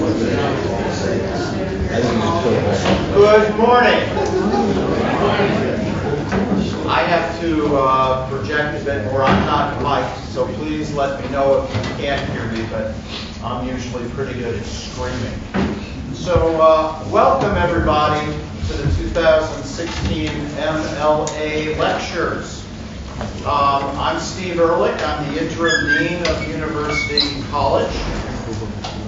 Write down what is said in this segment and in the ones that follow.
Good morning. I have to project a bit more. I'm not mic'd, so please let me know if you can't hear me, but I'm usually pretty good at screaming. So welcome everybody to the 2016 MLA Lectures. I'm Steve Ehrlich. I'm the interim dean of University College.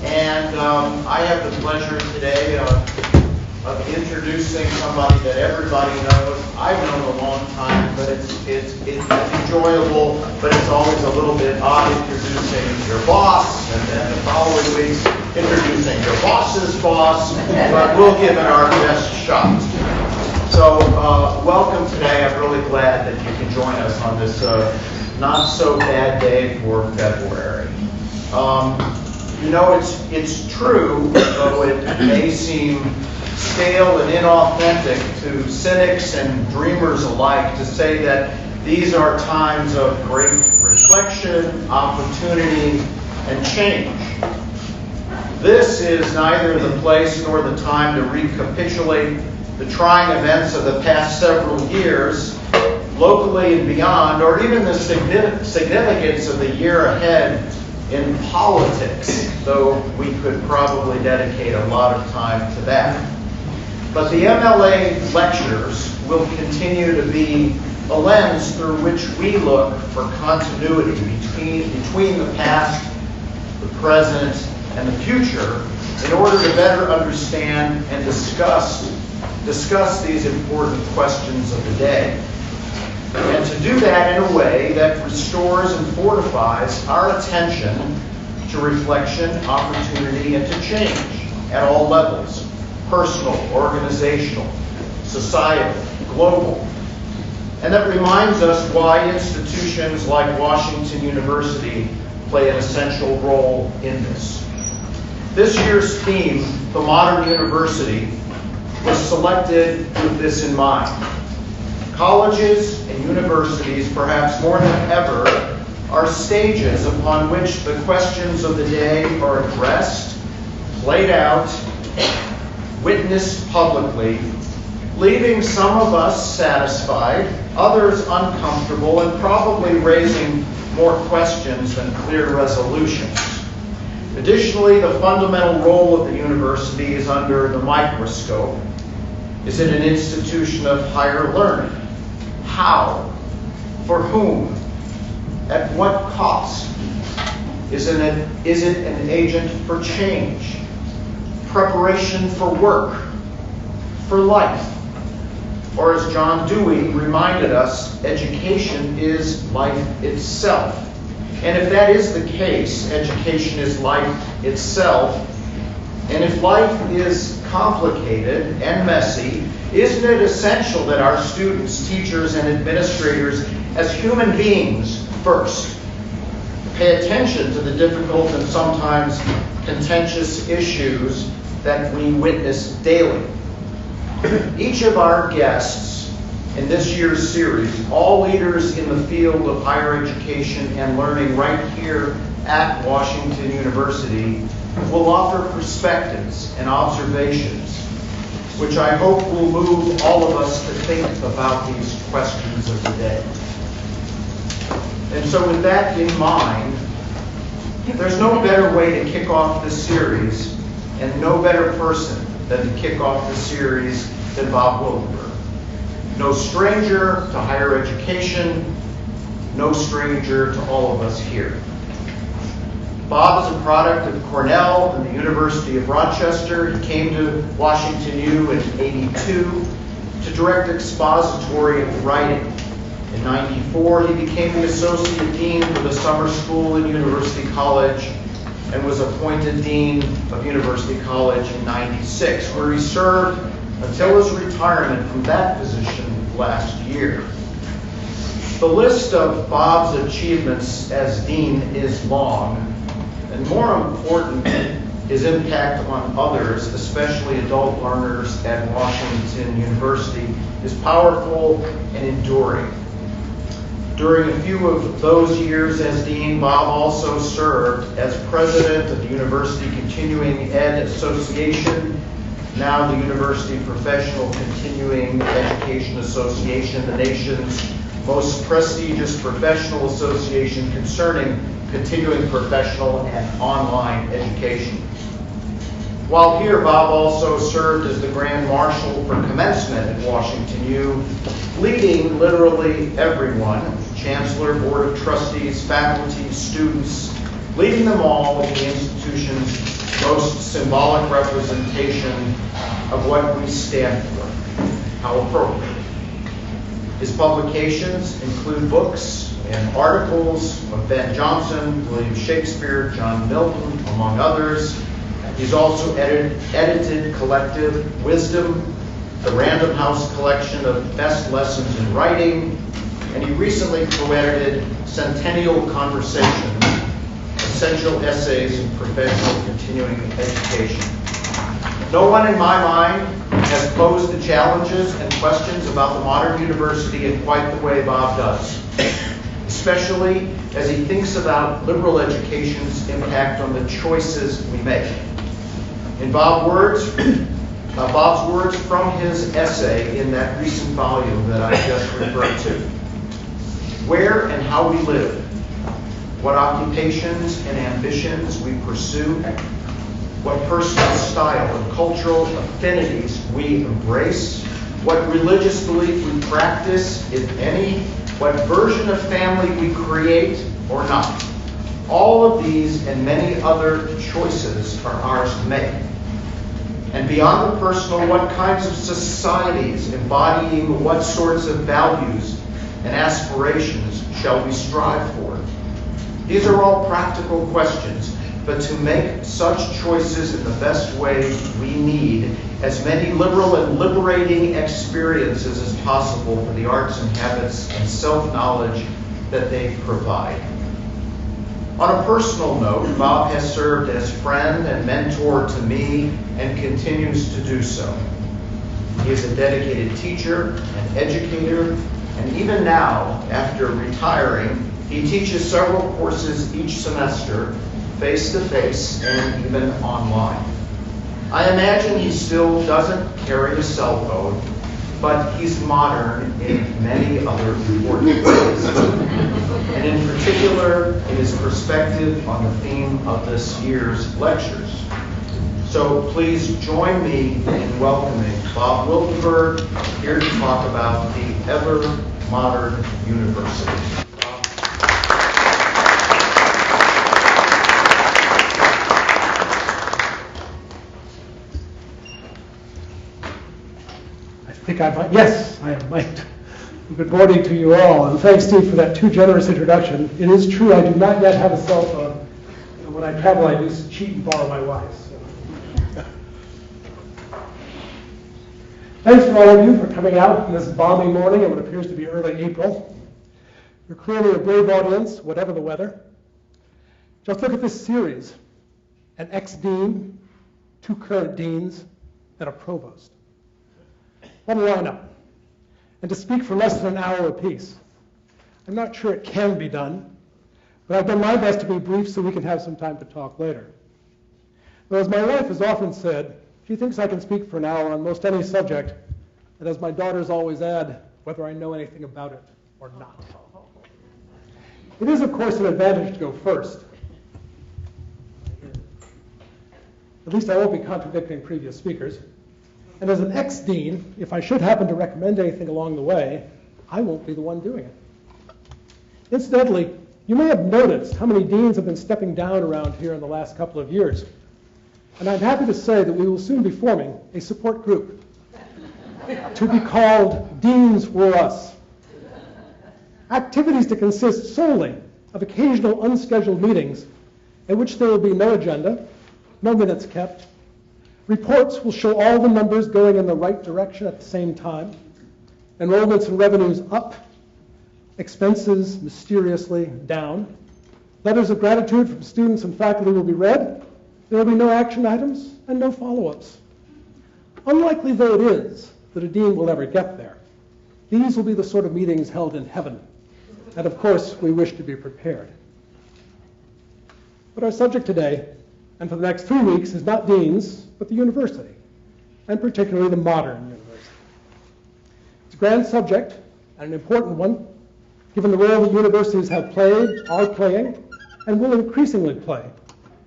And I have the pleasure today of introducing somebody that everybody knows. I've known a long time, but it's enjoyable, but it's always a little bit odd introducing your boss, and then the following week introducing your boss's boss, but we'll give it our best shot. So welcome today. I'm really glad that you can join us on this not so bad day for February. You know, it's true, though it may seem stale and inauthentic to cynics and dreamers alike to say that these are times of great reflection, opportunity, and change. This is neither the place nor the time to recapitulate the trying events of the past several years, locally and beyond, or even the significance of the year ahead in politics, though we could probably dedicate a lot of time to that. But the MLA Lectures will continue to be a lens through which we look for continuity between the past, the present, and the future in order to better understand and discuss these important questions of the day. And to do that in a way that restores and fortifies our attention to reflection, opportunity, and to change at all levels: personal, organizational, societal, global. And that reminds us why institutions like Washington University play an essential role in this. This year's theme, The Modern University, was selected with this in mind. Colleges and universities, perhaps more than ever, are stages upon which the questions of the day are addressed, played out, witnessed publicly, leaving some of us satisfied, others uncomfortable, and probably raising more questions than clear resolutions. Additionally, the fundamental role of the university is under the microscope. Is it an institution of higher learning? How? For whom? At what cost? Is it an agent for change? Preparation for work? For life? Or as John Dewey reminded us, education is life itself. And if that is the case, education is life itself. And if life is complicated and messy, isn't it essential that our students, teachers, and administrators, as human beings first, pay attention to the difficult and sometimes contentious issues that we witness daily? Each of our guests in this year's series, all leaders in the field of higher education and learning right here at Washington University, will offer perspectives and observations which I hope will move all of us to think about these questions of the day. And so with that in mind, there's no better way to kick off this series, and no better person than to kick off the series than Bob Wiltenburg. No stranger to higher education, no stranger to all of us here. Bob is a product of Cornell and the University of Rochester. He came to Washington U in '82 to direct expository writing. In '94, he became the Associate Dean for the Summer School in University College and was appointed Dean of University College in '96, where he served until his retirement from that position last year. The list of Bob's achievements as Dean is long, and more important, his impact on others, especially adult learners at Washington University, is powerful and enduring. During a few of those years as dean, Bob also served as president of the University Continuing Ed Association, now the University Professional Continuing Education Association, the nation's most prestigious professional association concerning continuing professional and online education. While here, Bob also served as the Grand Marshal for Commencement at Washington U, leading literally everyone, Chancellor, Board of Trustees, faculty, students, leading them all in the institution's most symbolic representation of what we stand for. How appropriate. His publications include books and articles of Ben Jonson, William Shakespeare, John Milton, among others. He's also edited Collective Wisdom, the Random House collection of best lessons in writing, and he recently co-edited Centennial Conversations, Essential Essays in Professional Continuing Education. No one in my mind has posed the challenges and questions about the modern university in quite the way Bob does, especially as he thinks about liberal education's impact on the choices we make. In Bob's words from his essay in that recent volume that I just referred to, where and how we live, what occupations and ambitions we pursue, what personal style and cultural affinities we embrace, what religious belief we practice, if any, what version of family we create or not. All of these and many other choices are ours to make. And beyond the personal, what kinds of societies embodying what sorts of values and aspirations shall we strive for? These are all practical questions, but to make such choices in the best way, we need as many liberal and liberating experiences as possible for the arts and habits and self-knowledge that they provide. On a personal note, Bob has served as friend and mentor to me and continues to do so. He is a dedicated teacher and educator, and even now, after retiring, he teaches several courses each semester, face-to-face and even online. I imagine he still doesn't carry a cell phone, but he's modern in many other important ways, and in particular in his perspective on the theme of this year's lectures. So please join me in welcoming Bob Wiltenburg here to talk about the ever-modern university. I think I might. Yes, I might. Good morning to you all, and thanks, Steve, for that too generous introduction. It is true I do not yet have a cell phone, and when I travel I do cheat and borrow my wife's. So. Thanks to all of you for coming out on this balmy morning in what appears to be early April. You're clearly a brave audience, whatever the weather. Just look at this series: an ex-dean, 2 current deans, and a provost. What a lineup. And to speak for less than an hour apiece. I'm not sure it can be done, but I've done my best to be brief so we can have some time to talk later. Though as my wife has often said, she thinks I can speak for an hour on most any subject, and as my daughters always add, whether I know anything about it or not. It is, of course, an advantage to go first. At least I won't be contradicting previous speakers. And as an ex-dean, if I should happen to recommend anything along the way, I won't be the one doing it. Incidentally, you may have noticed how many deans have been stepping down around here in the last couple of years. And I'm happy to say that we will soon be forming a support group to be called Deans Were Us. Activities to consist solely of occasional unscheduled meetings at which there will be no agenda, no minutes kept. Reports will show all the numbers going in the right direction at the same time. Enrollments and revenues up, expenses mysteriously down. Letters of gratitude from students and faculty will be read. There will be no action items and no follow-ups. Unlikely though it is that a dean will ever get there, these will be the sort of meetings held in heaven and of course, we wish to be prepared. But our subject today, and for the next 3 weeks, is not deans, but the university, and particularly the modern university. It's a grand subject, and an important one, given the role that universities have played, are playing, and will increasingly play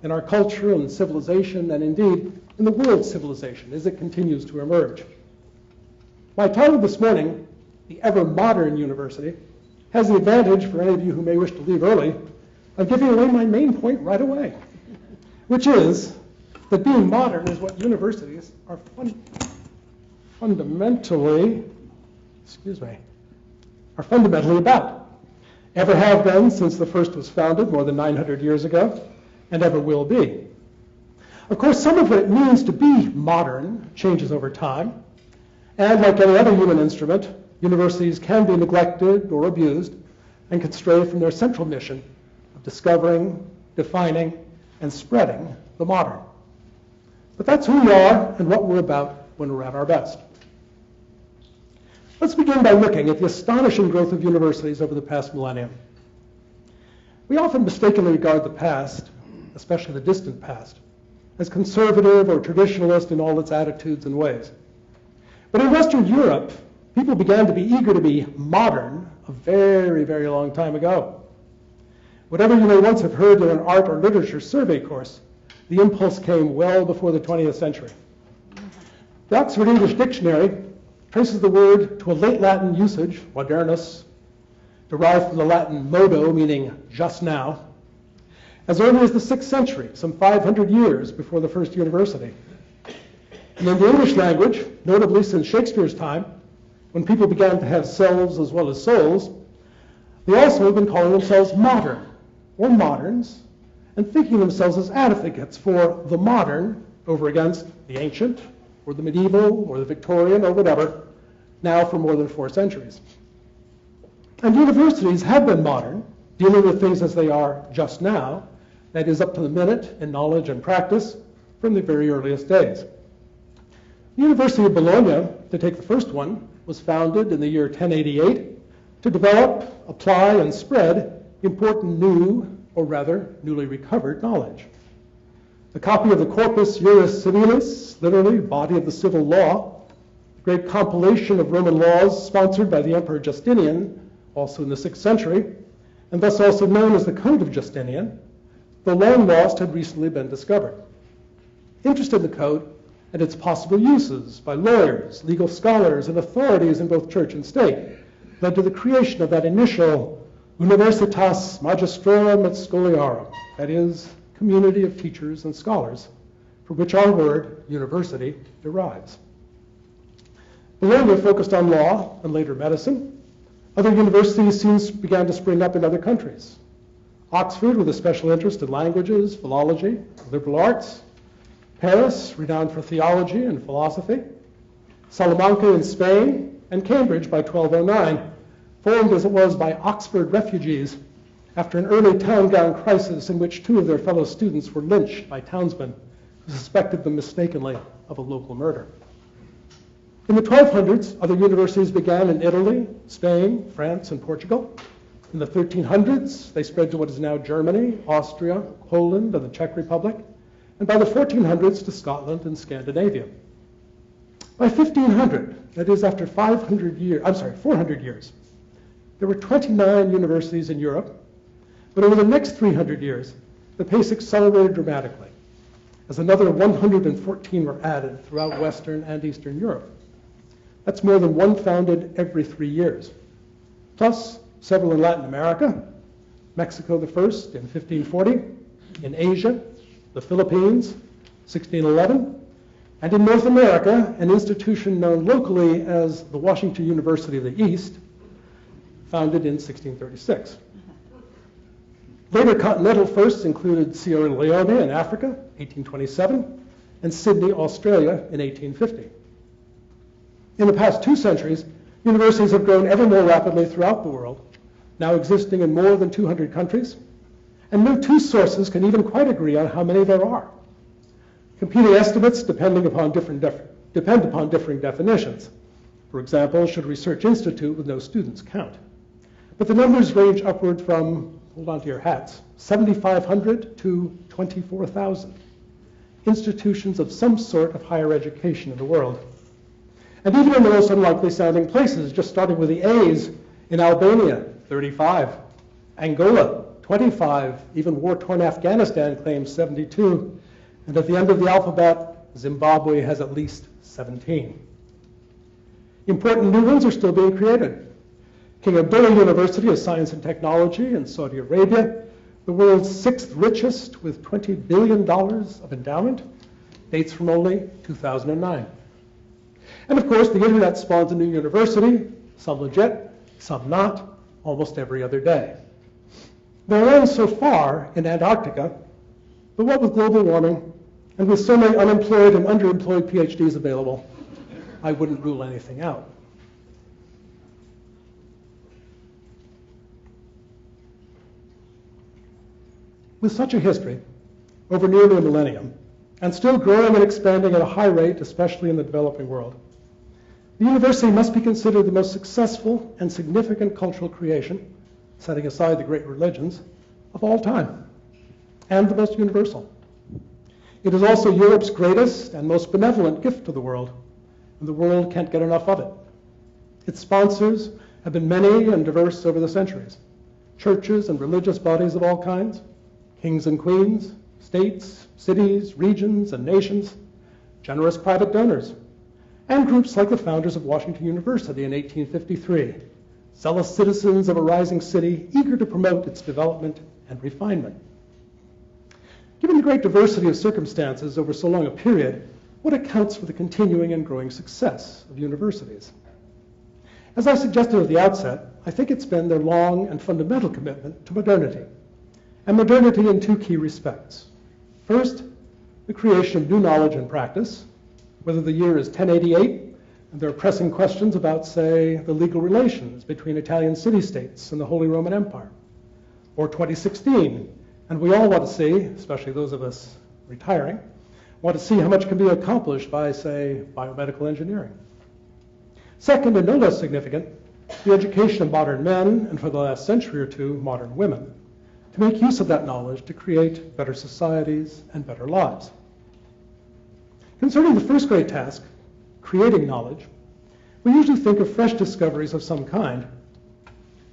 in our culture and civilization, and indeed in the world's civilization as it continues to emerge. My title this morning, The Ever Modern University, has the advantage, for any of you who may wish to leave early, of giving away my main point right away, which is that being modern is what universities are fundamentally about. Ever have been since the first was founded more than 900 years ago, and ever will be. Of course, some of what it means to be modern changes over time, and like any other human instrument, universities can be neglected or abused and can stray from their central mission of discovering, defining, and spreading the modern. But that's who we are and what we're about when we're at our best. Let's begin by looking at the astonishing growth of universities over the past millennium. We often mistakenly regard the past, especially the distant past, as conservative or traditionalist in all its attitudes and ways. But in Western Europe, people began to be eager to be modern a very, very long time ago. Whatever you may once have heard in an art or literature survey course, the impulse came well before the 20th century. The Oxford English Dictionary traces the word to a late Latin usage, modernus, derived from the Latin modo, meaning just now, as early as the 6th century, some 500 years before the first university. And in the English language, notably since Shakespeare's time, when people began to have selves as well as souls, they also have been calling themselves modern, or moderns, and thinking themselves as advocates for the modern over against the ancient, or the medieval, or the Victorian, or whatever, now for more than 4 centuries. And universities have been modern, dealing with things as they are just now, that is up to the minute in knowledge and practice from the very earliest days. The University of Bologna, to take the first one, was founded in the year 1088 to develop, apply, and spread important new, or rather newly recovered, knowledge. A copy of the Corpus Juris Civilis, literally body of the civil law, a great compilation of Roman laws sponsored by the Emperor Justinian, also in the 6th century, and thus also known as the Code of Justinian, though long lost, had recently been discovered. Interest in the code and its possible uses by lawyers, legal scholars, and authorities in both church and state led to the creation of that initial Universitas Magistrorum et Scholiarum, that is, community of teachers and scholars, from which our word, university, derives. Bologna focused on law and later medicine. Other universities soon began to spring up in other countries. Oxford, with a special interest in languages, philology, liberal arts. Paris, renowned for theology and philosophy. Salamanca in Spain, and Cambridge by 1209, formed as it was by Oxford refugees after an early town-gown crisis in which 2 of their fellow students were lynched by townsmen who suspected them mistakenly of a local murder. In the 1200s, other universities began in Italy, Spain, France, and Portugal. In the 1300s, they spread to what is now Germany, Austria, Poland, and the Czech Republic, and by the 1400s to Scotland and Scandinavia. By 1500, that is after 400 years, there were 29 universities in Europe, but over the next 300 years, the pace accelerated dramatically, as another 114 were added throughout Western and Eastern Europe. That's more than one founded every 3 years. Plus, several in Latin America, Mexico the first in 1540, in Asia, the Philippines, 1611, and in North America, an institution known locally as the Washington University of the East, founded in 1636. Later continental firsts included Sierra Leone in Africa, 1827, and Sydney, Australia, in 1850. In the past 2 centuries, universities have grown ever more rapidly throughout the world, now existing in more than 200 countries, and no 2 sources can even quite agree on how many there are. Competing estimates depend upon differing definitions. For example, should a research institute with no students count? but the numbers range upward from, hold on to your hats, 7,500 to 24,000 institutions of some sort of higher education in the world. And even in the most unlikely sounding places, just starting with the A's, in Albania, 35, Angola, 25, even war-torn Afghanistan claims 72, and at the end of the alphabet, Zimbabwe has at least 17. Important new ones are still being created. King Abdullah University of Science and Technology in Saudi Arabia, the world's sixth richest with $20 billion of endowment, dates from only 2009. And of course, the internet spawns a new university, some legit, some not, almost every other day. There are none so far in Antarctica, but what with global warming and with so many unemployed and underemployed PhDs available, I wouldn't rule anything out. With such a history, over nearly a millennium, and still growing and expanding at a high rate, especially in the developing world, the university must be considered the most successful and significant cultural creation, setting aside the great religions, of all time, and the most universal. It is also Europe's greatest and most benevolent gift to the world, and the world can't get enough of it. Its sponsors have been many and diverse over the centuries. Churches and religious bodies of all kinds, kings and queens, states, cities, regions, and nations, generous private donors, and groups like the founders of Washington University in 1853, zealous citizens of a rising city eager to promote its development and refinement. Given the great diversity of circumstances over so long a period, what accounts for the continuing and growing success of universities? As I suggested at the outset, I think it's been their long and fundamental commitment to modernity, and modernity in two key respects. First, the creation of new knowledge and practice, whether the year is 1088 and there are pressing questions about, say, the legal relations between Italian city-states and the Holy Roman Empire, or 2016, and we all want to see, especially those of us retiring, want to see how much can be accomplished by, say, biomedical engineering. Second, and no less significant, the education of modern men, and for the last century or two, modern women, to make use of that knowledge to create better societies and better lives. Concerning the first great task, creating knowledge, we usually think of fresh discoveries of some kind.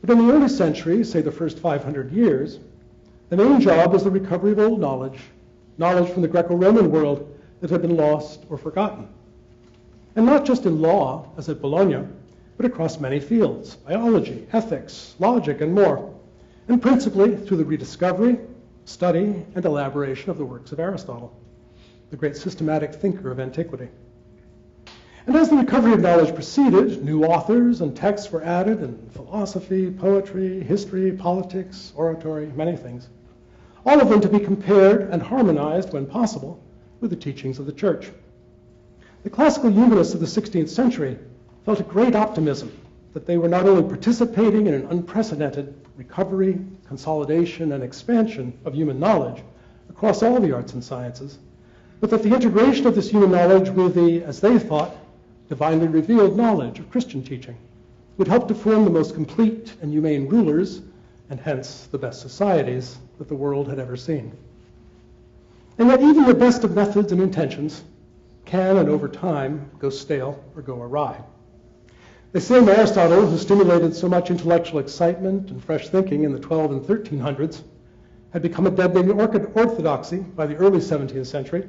But in the early centuries, say the first 500 years, the main job was the recovery of old knowledge, knowledge from the Greco-Roman world that had been lost or forgotten. And not just in law, as at Bologna, but across many fields, biology, ethics, logic, and more, and principally through the rediscovery, study, and elaboration of the works of Aristotle, the great systematic thinker of antiquity. And as the recovery of knowledge proceeded, new authors and texts were added in philosophy, poetry, history, politics, oratory, many things, all of them to be compared and harmonized, when possible, with the teachings of the Church. The classical humanists of the 16th century felt a great optimism that they were not only participating in an unprecedented recovery, consolidation, and expansion of human knowledge across all the arts and sciences, but that the integration of this human knowledge with the, as they thought, divinely revealed knowledge of Christian teaching would help to form the most complete and humane rulers, and hence the best societies that the world had ever seen. And yet even the best of methods and intentions can, and over time, go stale or go awry. The same Aristotle, who stimulated so much intellectual excitement and fresh thinking in the 12 and 1300s, had become a deadening orthodoxy by the early 17th century,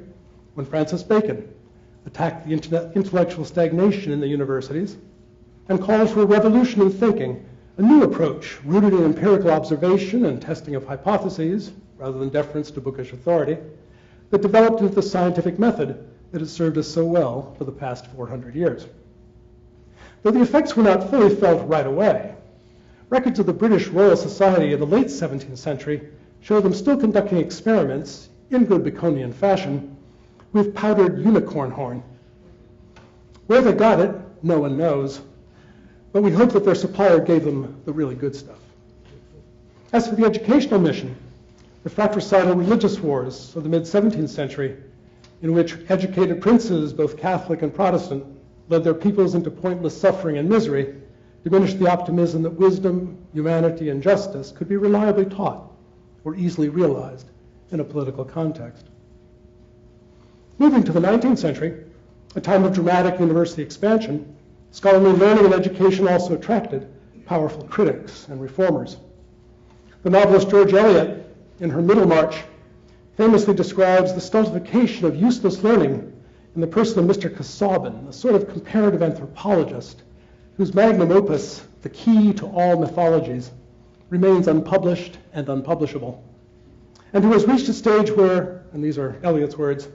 when Francis Bacon attacked the intellectual stagnation in the universities and called for a revolution in thinking, a new approach rooted in empirical observation and testing of hypotheses, rather than deference to bookish authority, that developed into the scientific method that has served us so well for the past 400 years. Though the effects were not fully felt right away, records of the British Royal Society in the late 17th century show them still conducting experiments in good Baconian fashion with powdered unicorn horn. Where they got it, no one knows, but we hope that their supplier gave them the really good stuff. As for the educational mission, the fratricidal religious wars of the mid-17th century, in which educated princes, both Catholic and Protestant, led their peoples into pointless suffering and misery, diminished the optimism that wisdom, humanity, and justice could be reliably taught or easily realized in a political context. Moving to the 19th century, a time of dramatic university expansion, scholarly learning and education also attracted powerful critics and reformers. The novelist George Eliot, in her Middlemarch, famously describes the stultification of useless learning in the person of Mr. Casaubon, a sort of comparative anthropologist whose magnum opus, The Key to All Mythologies, remains unpublished and unpublishable, and who has reached a stage where, and these are Eliot's words,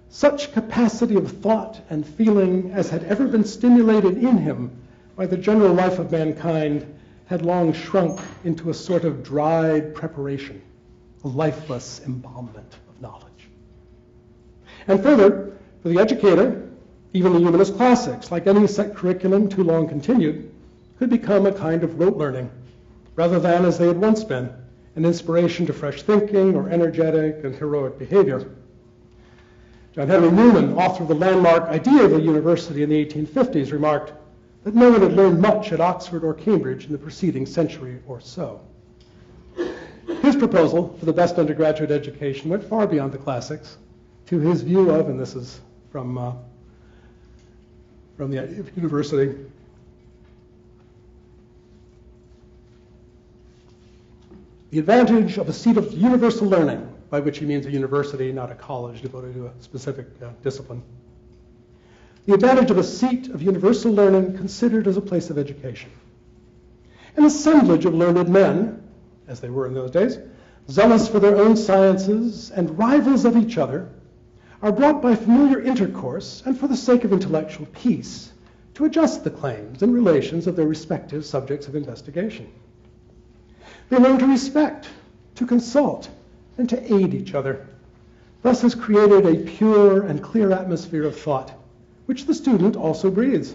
such capacity of thought and feeling as had ever been stimulated in him by the general life of mankind had long shrunk into a sort of dried preparation, a lifeless embalmment of knowledge. And further, for the educator, even the humanist classics, like any set curriculum too long continued, could become a kind of rote learning, rather than, as they had once been, an inspiration to fresh thinking or energetic and heroic behavior. John Henry Newman, author of the landmark idea of a university in the 1850s, remarked that no one had learned much at Oxford or Cambridge in the preceding century or so. His proposal for the best undergraduate education went far beyond the classics to his view of, and this is from the university, the advantage of a seat of universal learning, by which he means a university, not a college devoted to a specific discipline. The advantage of a seat of universal learning considered as a place of education. An assemblage of learned men, as they were in those days, zealous for their own sciences and rivals of each other, are brought by familiar intercourse and for the sake of intellectual peace to adjust the claims and relations of their respective subjects of investigation. They learn to respect, to consult, and to aid each other. Thus has created a pure and clear atmosphere of thought, which the student also breathes.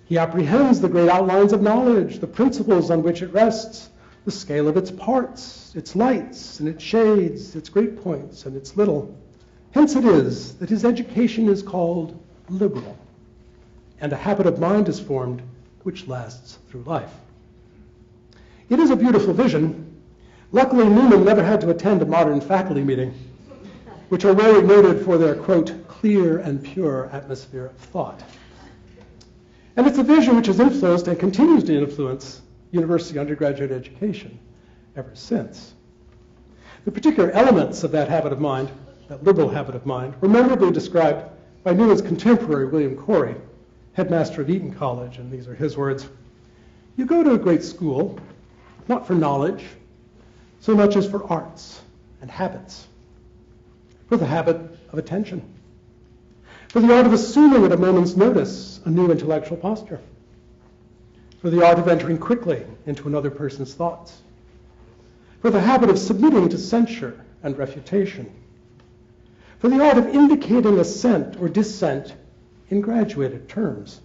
He apprehends the great outlines of knowledge, the principles on which it rests, the scale of its parts, its lights and its shades, its great points and its little. Hence it is that his education is called liberal, and a habit of mind is formed which lasts through life. It is a beautiful vision. Luckily, Newman never had to attend a modern faculty meeting, which are rarely noted for their, quote, clear and pure atmosphere of thought. And it's a vision which has influenced and continues to influence university undergraduate education ever since. The particular elements of that habit of mind, that liberal habit of mind, were memorably described by Newman's contemporary, William Corey, headmaster of Eton College, and these are his words. You go to a great school, not for knowledge, so much as for arts and habits, for the habit of attention, for the art of assuming at a moment's notice a new intellectual posture, for the art of entering quickly into another person's thoughts, for the habit of submitting to censure and refutation, for the art of indicating assent or dissent in graduated terms,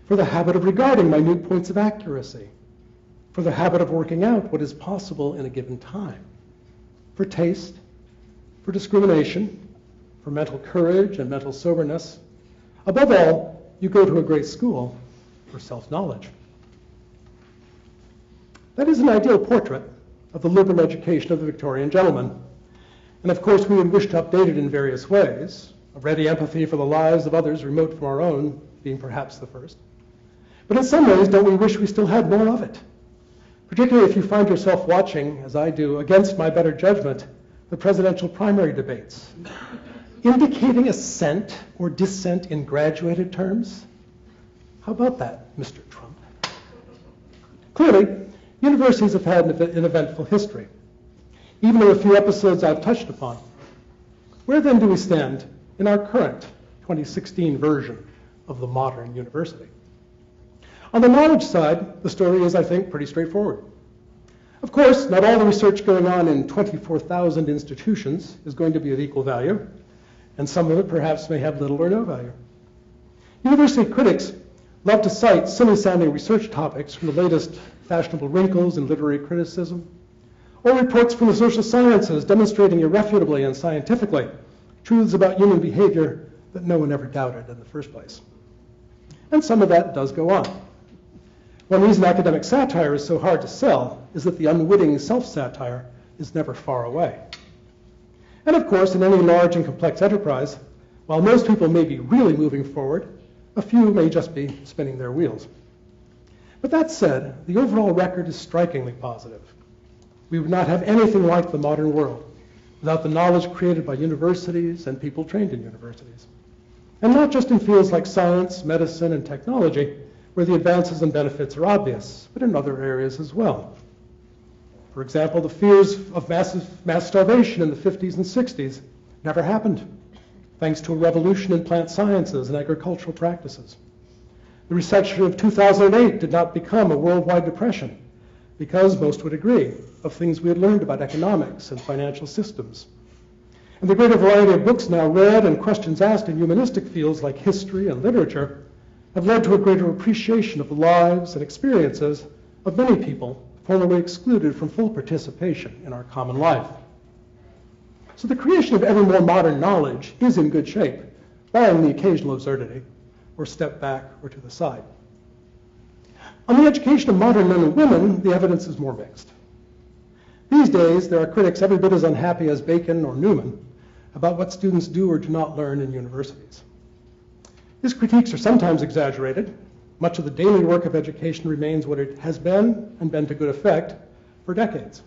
for the habit of regarding minute points of accuracy, for the habit of working out what is possible in a given time, for taste, for discrimination, for mental courage and mental soberness. Above all, you go to a great school for self-knowledge. That is an ideal portrait of the liberal education of the Victorian gentleman. And of course, we would wish to update it in various ways, a ready empathy for the lives of others remote from our own being perhaps the first. But in some ways, don't we wish we still had more of it? Particularly if you find yourself watching, as I do, against my better judgment, the presidential primary debates. Indicating assent or dissent in graduated terms? How about that, Mr. Trump? Clearly, universities have had an eventful history, even in a few episodes I've touched upon. Where then do we stand in our current 2016 version of the modern university? On the knowledge side, the story is, I think, pretty straightforward. Of course, not all the research going on in 24,000 institutions is going to be of equal value, and some of it perhaps may have little or no value. University critics love to cite silly-sounding research topics from the latest fashionable wrinkles in literary criticism, or reports from the social sciences demonstrating irrefutably and scientifically truths about human behavior that no one ever doubted in the first place. And some of that does go on. One reason academic satire is so hard to sell is that the unwitting self-satire is never far away. And of course, in any large and complex enterprise, while most people may be really moving forward, a few may just be spinning their wheels. But that said, the overall record is strikingly positive. We would not have anything like the modern world without the knowledge created by universities and people trained in universities. And not just in fields like science, medicine, and technology, where the advances and benefits are obvious, but in other areas as well. For example, the fears of mass starvation in the 50s and 60s never happened, thanks to a revolution in plant sciences and agricultural practices. The recession of 2008 did not become a worldwide depression, because most would agree of things we had learned about economics and financial systems. And the greater variety of books now read and questions asked in humanistic fields like history and literature have led to a greater appreciation of the lives and experiences of many people formerly excluded from full participation in our common life. So the creation of ever more modern knowledge is in good shape, barring the occasional absurdity, or step back or to the side. On the education of modern men and women, the evidence is more mixed. These days, there are critics every bit as unhappy as Bacon or Newman about what students do or do not learn in universities. These critiques are sometimes exaggerated. Much of the daily work of education remains what it has been, and been to good effect, for decades.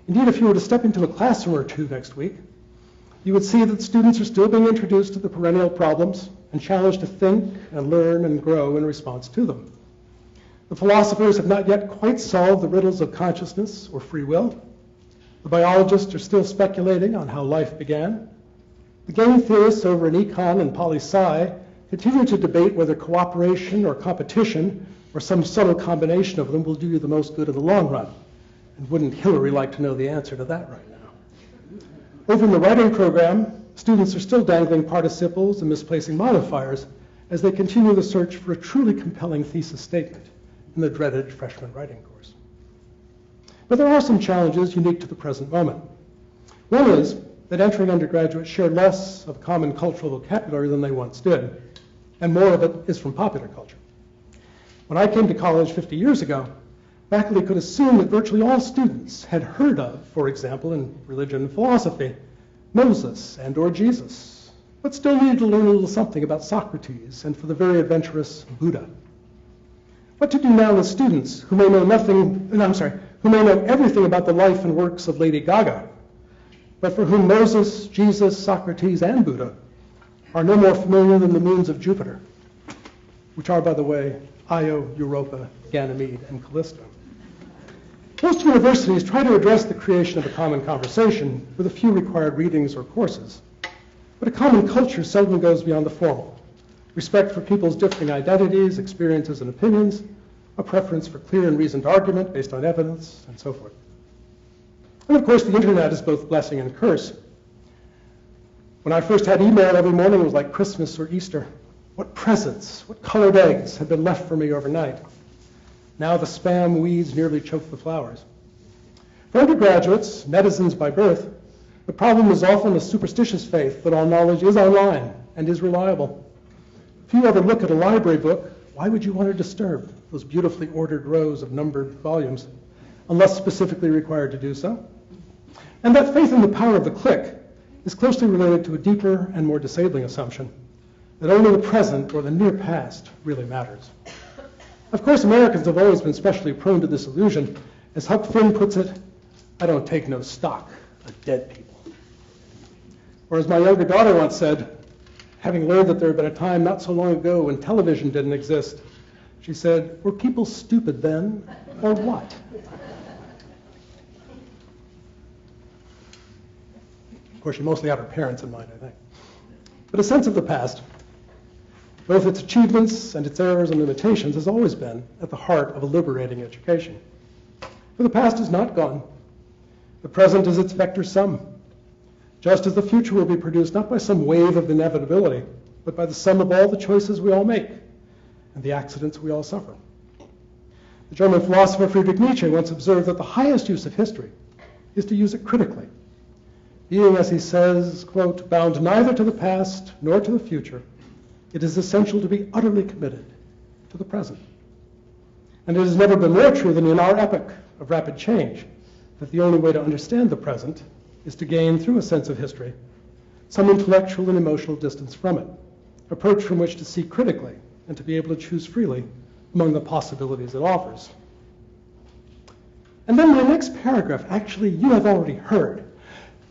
Indeed, if you were to step into a classroom or two next week, you would see that students are still being introduced to the perennial problems and challenged to think and learn and grow in response to them. The philosophers have not yet quite solved the riddles of consciousness or free will. The biologists are still speculating on how life began. The game theorists over in econ and poli-sci continue to debate whether cooperation or competition or some subtle combination of them will do you the most good in the long run. And wouldn't Hillary like to know the answer to that right now? Over in the writing program, students are still dangling participles and misplacing modifiers as they continue the search for a truly compelling thesis statement in the dreaded freshman writing course. But there are some challenges unique to the present moment. One is that entering undergraduates share less of common cultural vocabulary than they once did, and more of it is from popular culture. When I came to college 50 years ago, faculty could assume that virtually all students had heard of, for example, in religion and philosophy, Moses and or Jesus, but still needed to learn a little something about Socrates and for the very adventurous Buddha. What to do now with students who may know everything about the life and works of Lady Gaga, but for whom Moses, Jesus, Socrates, and Buddha are no more familiar than the moons of Jupiter, which are, by the way, Io, Europa, Ganymede, and Callisto. Most universities try to address the creation of a common conversation with a few required readings or courses, but a common culture seldom goes beyond the formal. Respect for people's differing identities, experiences, and opinions, a preference for clear and reasoned argument based on evidence, and so forth. And of course, the internet is both blessing and curse. When I first had email every morning, it was like Christmas or Easter. What presents, what colored eggs had been left for me overnight? Now the spam weeds nearly choke the flowers. For undergraduates, netizens by birth, the problem is often a superstitious faith that all knowledge is online and is reliable. If you ever look at a library book, why would you want to disturb those beautifully ordered rows of numbered volumes, unless specifically required to do so? And that faith in the power of the click is closely related to a deeper and more disabling assumption that only the present or the near past really matters. Of course, Americans have always been especially prone to this illusion. As Huck Finn puts it, I don't take no stock of dead people. Or as my younger daughter once said, having learned that there had been a time not so long ago when television didn't exist, she said, were people stupid then, or what? Of course, she mostly had her parents in mind, I think. But a sense of the past, both its achievements and its errors and limitations, has always been at the heart of a liberating education. For the past is not gone. The present is its vector sum, just as the future will be produced not by some wave of inevitability, but by the sum of all the choices we all make and the accidents we all suffer. The German philosopher Friedrich Nietzsche once observed that the highest use of history is to use it critically, being, as he says, quote, bound neither to the past nor to the future, it is essential to be utterly committed to the present. And it has never been more true than in our epoch of rapid change, that the only way to understand the present is to gain, through a sense of history, some intellectual and emotional distance from it, approach from which to see critically and to be able to choose freely among the possibilities it offers. And then my next paragraph, actually, you have already heard.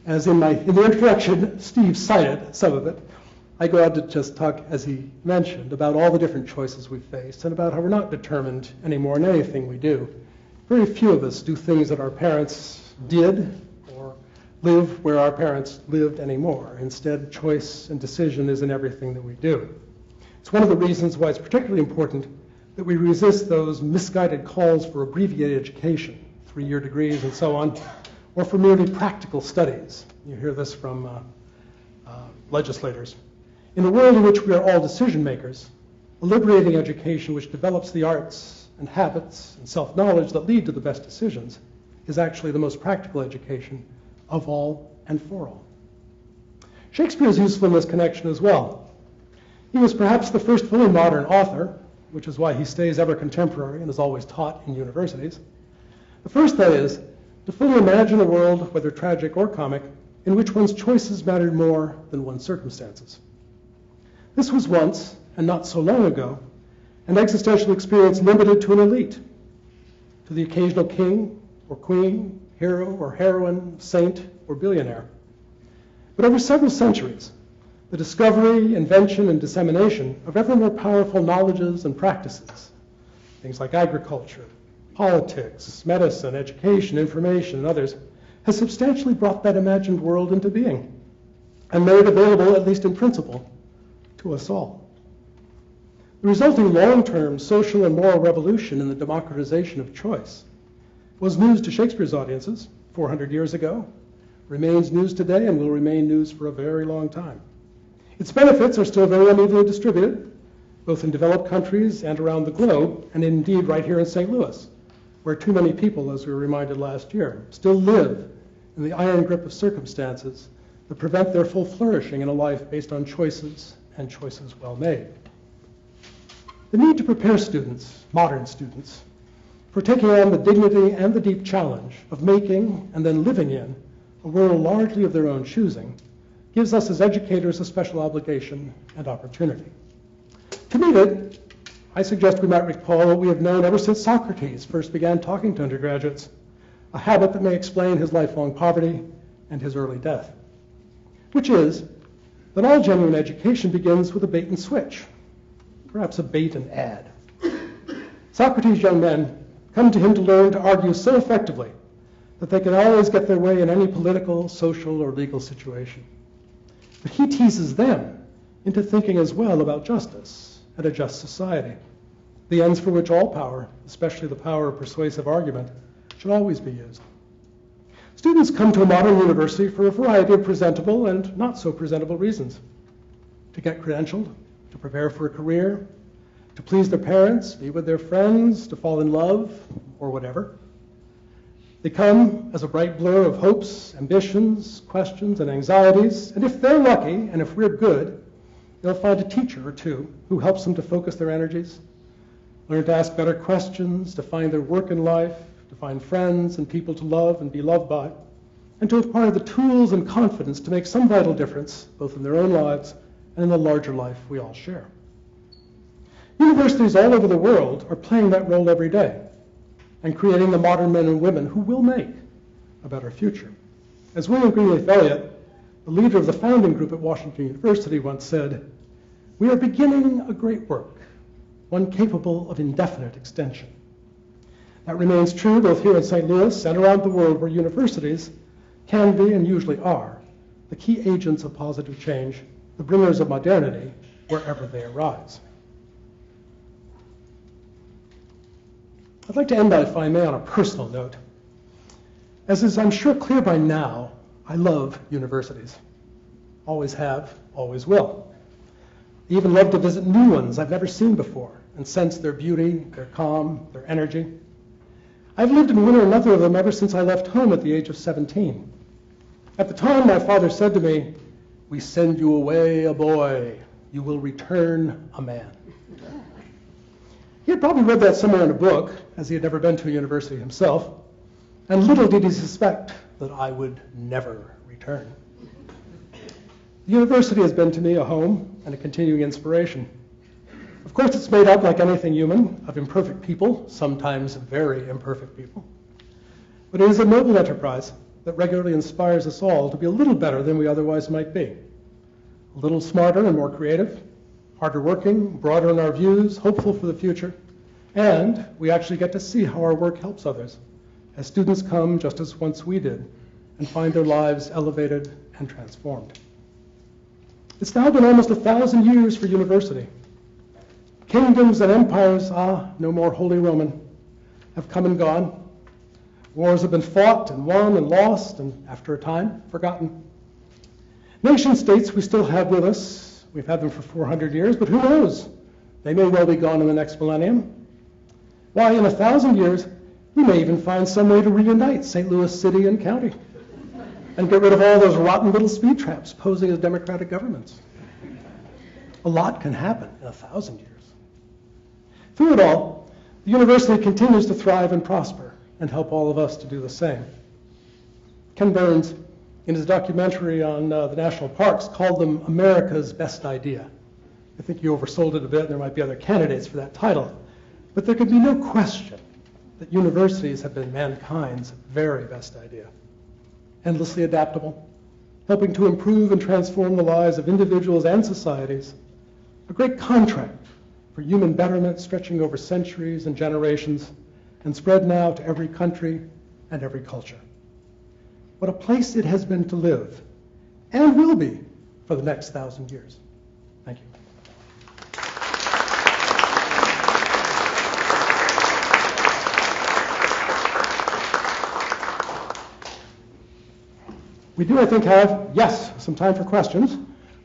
As in the introduction, Steve cited some of it. I go on to just talk, as he mentioned, about all the different choices we face and about how we're not determined anymore in anything we do. Very few of us do things that our parents did or live where our parents lived anymore. Instead, choice and decision is in everything that we do. It's one of the reasons why it's particularly important that we resist those misguided calls for abbreviated education, 3-year degrees and so on, or for merely practical studies. You hear this from legislators. In a world in which we are all decision makers, a liberating education which develops the arts and habits and self-knowledge that lead to the best decisions is actually the most practical education of all and for all. Shakespeare is useful in this connection as well. He was perhaps the first fully modern author, which is why he stays ever contemporary and is always taught in universities. The first, that is, to fully imagine a world, whether tragic or comic, in which one's choices mattered more than one's circumstances. This was once, and not so long ago, an existential experience limited to an elite, to the occasional king or queen, hero or heroine, saint or billionaire. But over several centuries, the discovery, invention, and dissemination of ever more powerful knowledges and practices, things like agriculture, politics, medicine, education, information, and others, has substantially brought that imagined world into being and made it available, at least in principle, to us all. The resulting long-term social and moral revolution in the democratization of choice was news to Shakespeare's audiences 400 years ago, remains news today, and will remain news for a very long time. Its benefits are still very unevenly distributed, both in developed countries and around the globe, and indeed right here in St. Louis, where too many people, as we were reminded last year, still live in the iron grip of circumstances that prevent their full flourishing in a life based on choices and choices well made. The need to prepare students, modern students, for taking on the dignity and the deep challenge of making and then living in a world largely of their own choosing gives us as educators a special obligation and opportunity. To meet it, I suggest we might recall what we have known ever since Socrates first began talking to undergraduates, a habit that may explain his lifelong poverty and his early death, which is that all genuine education begins with a bait and switch, perhaps a bait and add. Socrates' young men come to him to learn to argue so effectively that they can always get their way in any political, social, or legal situation. But he teases them into thinking as well about justice and a just society, the ends for which all power, especially the power of persuasive argument, should always be used. Students come to a modern university for a variety of presentable and not so presentable reasons. To get credentialed, to prepare for a career, to please their parents, be with their friends, to fall in love, or whatever. They come as a bright blur of hopes, ambitions, questions, and anxieties, and if they're lucky, and if we're good, they'll find a teacher or two who helps them to focus their energies, learn to ask better questions, to find their work in life, to find friends and people to love and be loved by, and to acquire the tools and confidence to make some vital difference, both in their own lives and in the larger life we all share. Universities all over the world are playing that role every day and creating the modern men and women who will make a better future. As William Greenleaf Eliot, the leader of the founding group at Washington University, once said, "We are beginning a great work, one capable of indefinite extension." That remains true both here in St. Louis and around the world, where universities can be and usually are the key agents of positive change, the bringers of modernity wherever they arise. I'd like to end, if I may, on a personal note. As is, I'm sure, clear by now, I love universities. Always have, always will. I even love to visit new ones I've never seen before and sense their beauty, their calm, their energy. I've lived in one or another of them ever since I left home at the age of 17. At the time, my father said to me, "We send you away a boy. You will return a man." He had probably read that somewhere in a book, as he had never been to a university himself, and little did he suspect that I would never return. The university has been to me a home and a continuing inspiration. Of course, it's made up, like anything human, of imperfect people, sometimes very imperfect people. But it is a noble enterprise that regularly inspires us all to be a little better than we otherwise might be. A little smarter and more creative, harder working, broader in our views, hopeful for the future, and we actually get to see how our work helps others, as students come just as once we did, and find their lives elevated and transformed. It's now been almost 1,000 years for university. Kingdoms and empires, no more Holy Roman, have come and gone. Wars have been fought and won and lost, and after a time, forgotten. Nation states we still have with us. We've had them for 400 years, but who knows? They may well be gone in the next millennium. Why, in 1,000 years, we may even find some way to reunite St. Louis City and County and get rid of all those rotten little speed traps posing as democratic governments. A lot can happen in 1,000 years. Through it all, the university continues to thrive and prosper and help all of us to do the same. Ken Burns, in his documentary on the national parks, called them America's best idea. I think you oversold it a bit, and there might be other candidates for that title. But there can be no question that universities have been mankind's very best idea. Endlessly adaptable, helping to improve and transform the lives of individuals and societies. A great contract for human betterment stretching over centuries and generations and spread now to every country and every culture. What a place it has been to live, and will be for the next 1,000 years. Thank you. We do, I think, have, yes, some time for questions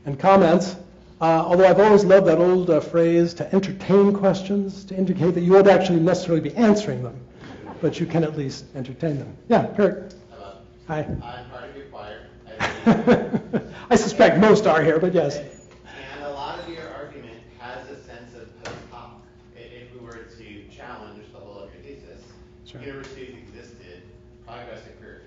and comments, although I've always loved that old phrase, to entertain questions, to indicate that you won't actually necessarily be answering them, but you can at least entertain them. Yeah, Kurt. Hello. Hi. I'm part of your choir. I suspect most are here, but yes. And a lot of your argument has a sense of post hoc. If we were to challenge the whole of your thesis, Sure. Universities existed, progress occurred.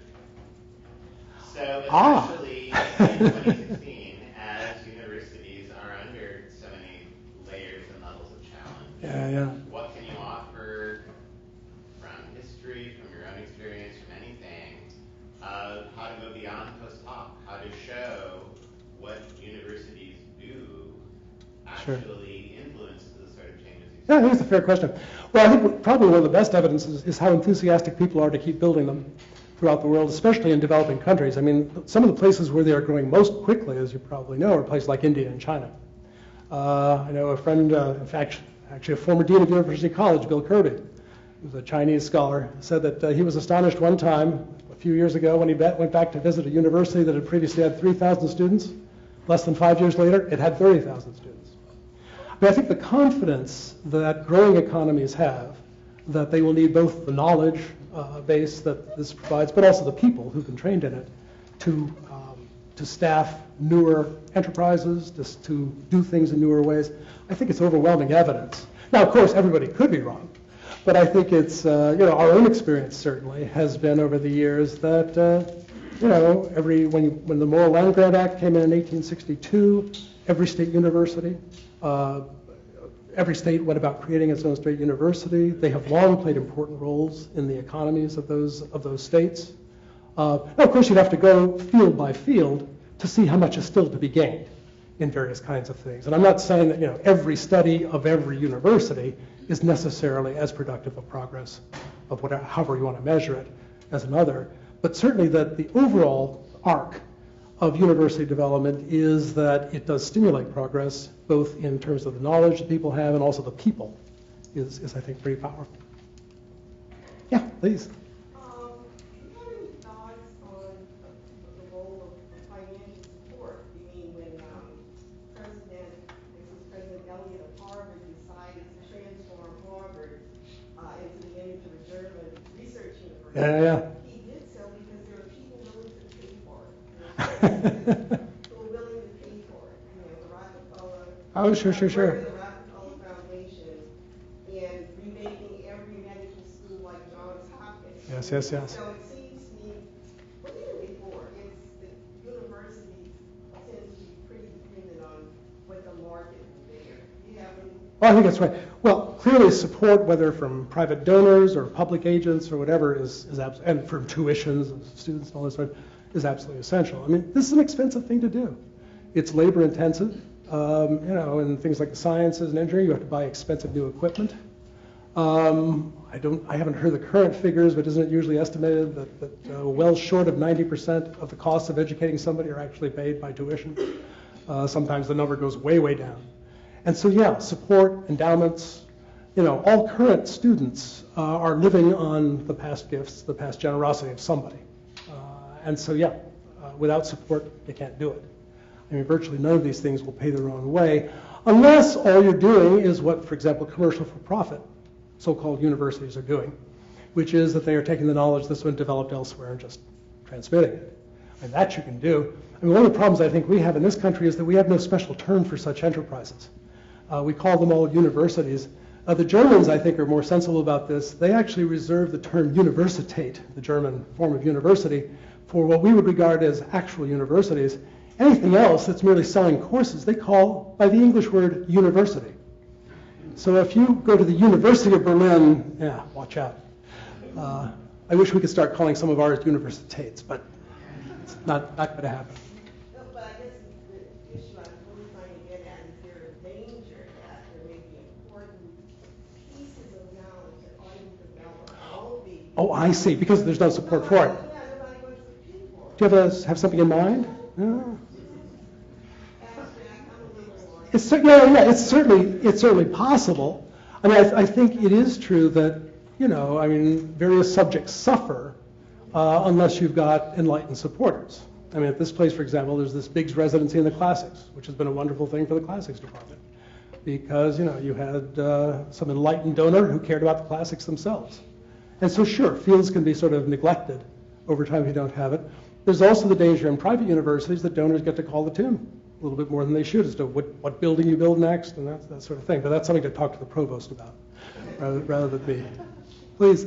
So especially in 2016, as universities are under so many layers and levels of challenge, Yeah. what can you offer from history, from your own experience, from anything, of how to go beyond post hoc, how to show what universities do actually influences the sort of changes you see? Yeah, I think it's a fair question. Well, I think probably one of the best evidence is how enthusiastic people are to keep building them throughout the world, especially in developing countries. I mean, some of the places where they are growing most quickly, as you probably know, are places like India and China. I know a friend, in fact, actually a former dean of University College, Bill Kirby, who's a Chinese scholar, said that he was astonished one time, a few years ago, when he went back to visit a university that had previously had 3,000 students. Less than 5 years later, it had 30,000 students. But I think the confidence that growing economies have, that they will need both the knowledge base that this provides, but also the people who've been trained in it to staff newer enterprises, to do things in newer ways. I think it's overwhelming evidence. Now, of course, everybody could be wrong, but I think it's our own experience certainly has been over the years that when the Moral Land Grant Act came in 1862, every state university. Every state went about creating its own state university. They have long played important roles in the economies of those states. Now, of course, you'd have to go field by field to see how much is still to be gained in various kinds of things. And I'm not saying that every study of every university is necessarily as productive of progress of however you want to measure it as another, but certainly that the overall arc of university development is that it does stimulate progress, both in terms of the knowledge that people have and also the people is I think, pretty powerful. Yeah, please. Do you have any thoughts on the role of financial support? You mean when President Elliott of Harvard decided to transform Harvard into the image of a German research university? Yeah. He did so because there were people willing to pay for it. Who were willing to pay for it. The Rockefeller. Oh, sure. The Rockefeller Foundation. And Yes, yes, yes. So it seems to me, well, even before, it's the universities tend to be pretty dependent on what the market will bear. You have any? Well, I think that's right. Well, clearly support, whether from private donors or public agents or whatever, and from tuitions of students and all this sort, is absolutely essential. I mean, this is an expensive thing to do. It's labor intensive. In things like the sciences and engineering, you have to buy expensive new equipment. I haven't heard the current figures, but isn't it usually estimated that well short of 90% of the costs of educating somebody are actually paid by tuition? Sometimes the number goes way, way down. And so, yeah, support, endowments, all current students are living on the past gifts, the past generosity of somebody. And so, yeah, without support, you can't do it. I mean, virtually none of these things will pay their own way, unless all you're doing is what, for example, commercial for profit, so-called universities are doing, which is that they are taking the knowledge that's been developed elsewhere and just transmitting it. And that you can do. I mean, one of the problems I think we have in this country is that we have no special term for such enterprises. We call them all universities. The Germans, I think, are more sensible about this. They actually reserve the term Universität, the German form of university, for what we would regard as actual universities. Anything else that's merely selling courses, they call by the English word university. So if you go to the University of Berlin, yeah, watch out. I wish we could start calling some of ours Universitäts, but it's not going to happen. No, but I guess the issue I'm really trying to get at is there a danger that there may be important pieces of knowledge that aren't developed, won't be. Oh, I see, because there's no support for it. Yeah, nobody wants to pay for it. Do you have something in mind? No. It's certainly possible. I mean, I think it is true that, various subjects suffer unless you've got enlightened supporters. I mean, at this place, for example, there's this Biggs residency in the classics, which has been a wonderful thing for the classics department because, you had some enlightened donor who cared about the classics themselves. And so, sure, fields can be sort of neglected over time if you don't have it. There's also the danger in private universities that donors get to call the tune a little bit more than they should as to what building you build next and that sort of thing. But that's something to talk to the provost about rather than me. Please.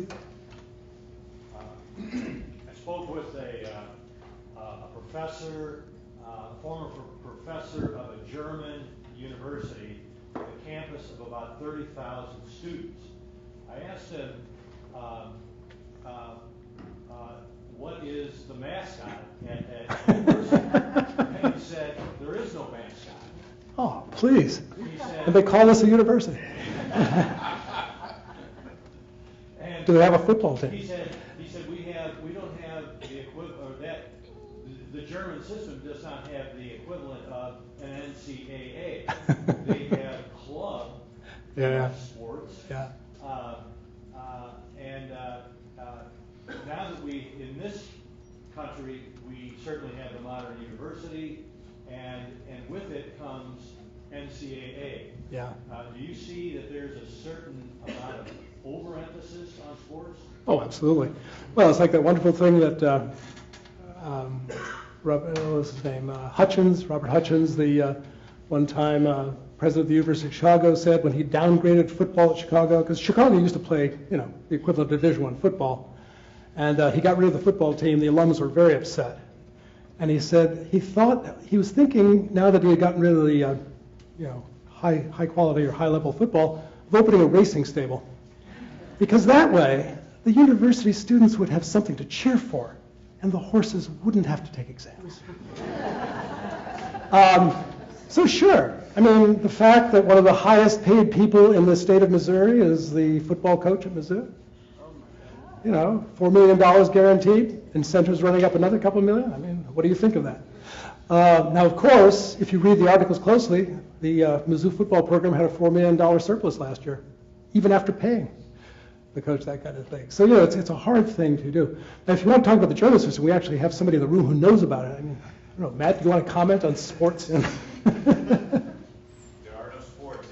I spoke with a professor, former professor of a German university with a campus of about 30,000 students. I asked him, what is the mascot at university? And he said, there is no mascot. Oh, please. He said, and they call this a university. and do they have a football team? He said we don't have the equivalent, or that the German system does not have the equivalent of an NCAA. They have club sports. Yeah. Now that in this country, we certainly have the modern university, and with it comes NCAA. Yeah. Do you see that there's a certain amount of overemphasis on sports? Oh, absolutely. Well, it's like that wonderful thing that Robert Hutchins, the one time president of the University of Chicago, said when he downgraded football at Chicago, because Chicago used to play, the equivalent of Division I football, and he got rid of the football team. The alums were very upset, and he said he was thinking now that he had gotten rid of the high quality or high level football, of opening a racing stable, because that way the university students would have something to cheer for, and the horses wouldn't have to take exams. So sure, I mean, the fact that one of the highest paid people in the state of Missouri is the football coach at Mizzou, $4 million guaranteed, incentives running up another couple million. I mean, what do you think of that? Now, of course, if you read the articles closely, the Mizzou football program had a $4 million surplus last year, even after paying the coach that kind of thing. So, it's a hard thing to do. Now, if you want to talk about the German system, we actually have somebody in the room who knows about it. I mean, I don't know, Matt, do you want to comment on sports? There are no sports.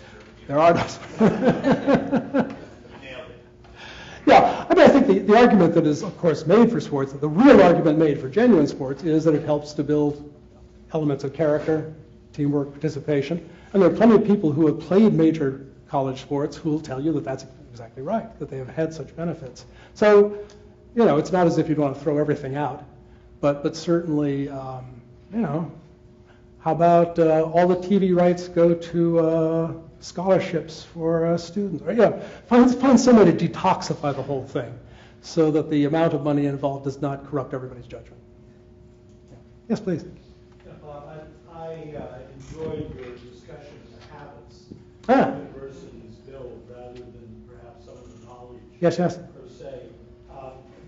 There are no sports. Yeah, I mean, I think the argument that is, of course, made for sports, the real argument made for genuine sports is that it helps to build elements of character, teamwork, participation. And there are plenty of people who have played major college sports who will tell you that that's exactly right, that they have had such benefits. So, it's not as if you'd want to throw everything out, but certainly, how about all the TV rights go to scholarships for students? Or, find some way to detoxify the whole thing so that the amount of money involved does not corrupt everybody's judgment. Yes, please. Yeah, Bob, I enjoyed your discussion of the habits universities build rather than perhaps some of the knowledge Yes. per se.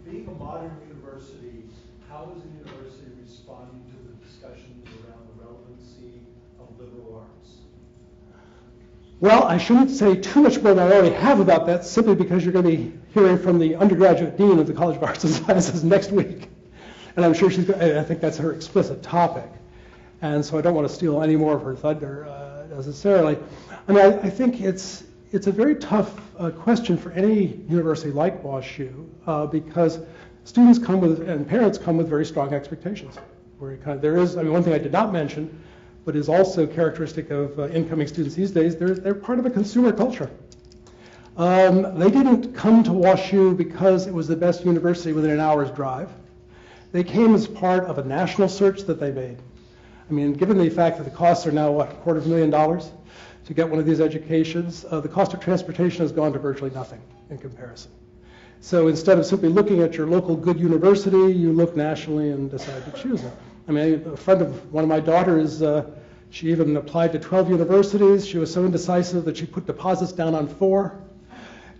Being a modern university, how is a university responding to the discussions around the relevancy of liberal arts? Well, I shouldn't say too much more than I already have about that, simply because you're going to be hearing from the undergraduate dean of the College of Arts and Sciences next week. And I'm sure I think that's her explicit topic. And so I don't want to steal any more of her thunder necessarily. I mean, I think it's a very tough question for any university like WashU because students come with, and parents come with very strong expectations. One thing I did not mention, but is also characteristic of incoming students these days, they're part of a consumer culture. They didn't come to WashU because it was the best university within an hour's drive. They came as part of a national search that they made. I mean, given the fact that the costs are now, $250,000 to get one of these educations, the cost of transportation has gone to virtually nothing in comparison. So instead of simply looking at your local good university, you look nationally and decide to choose it. I mean, a friend of one of my daughters, she even applied to 12 universities. She was so indecisive that she put deposits down on 4,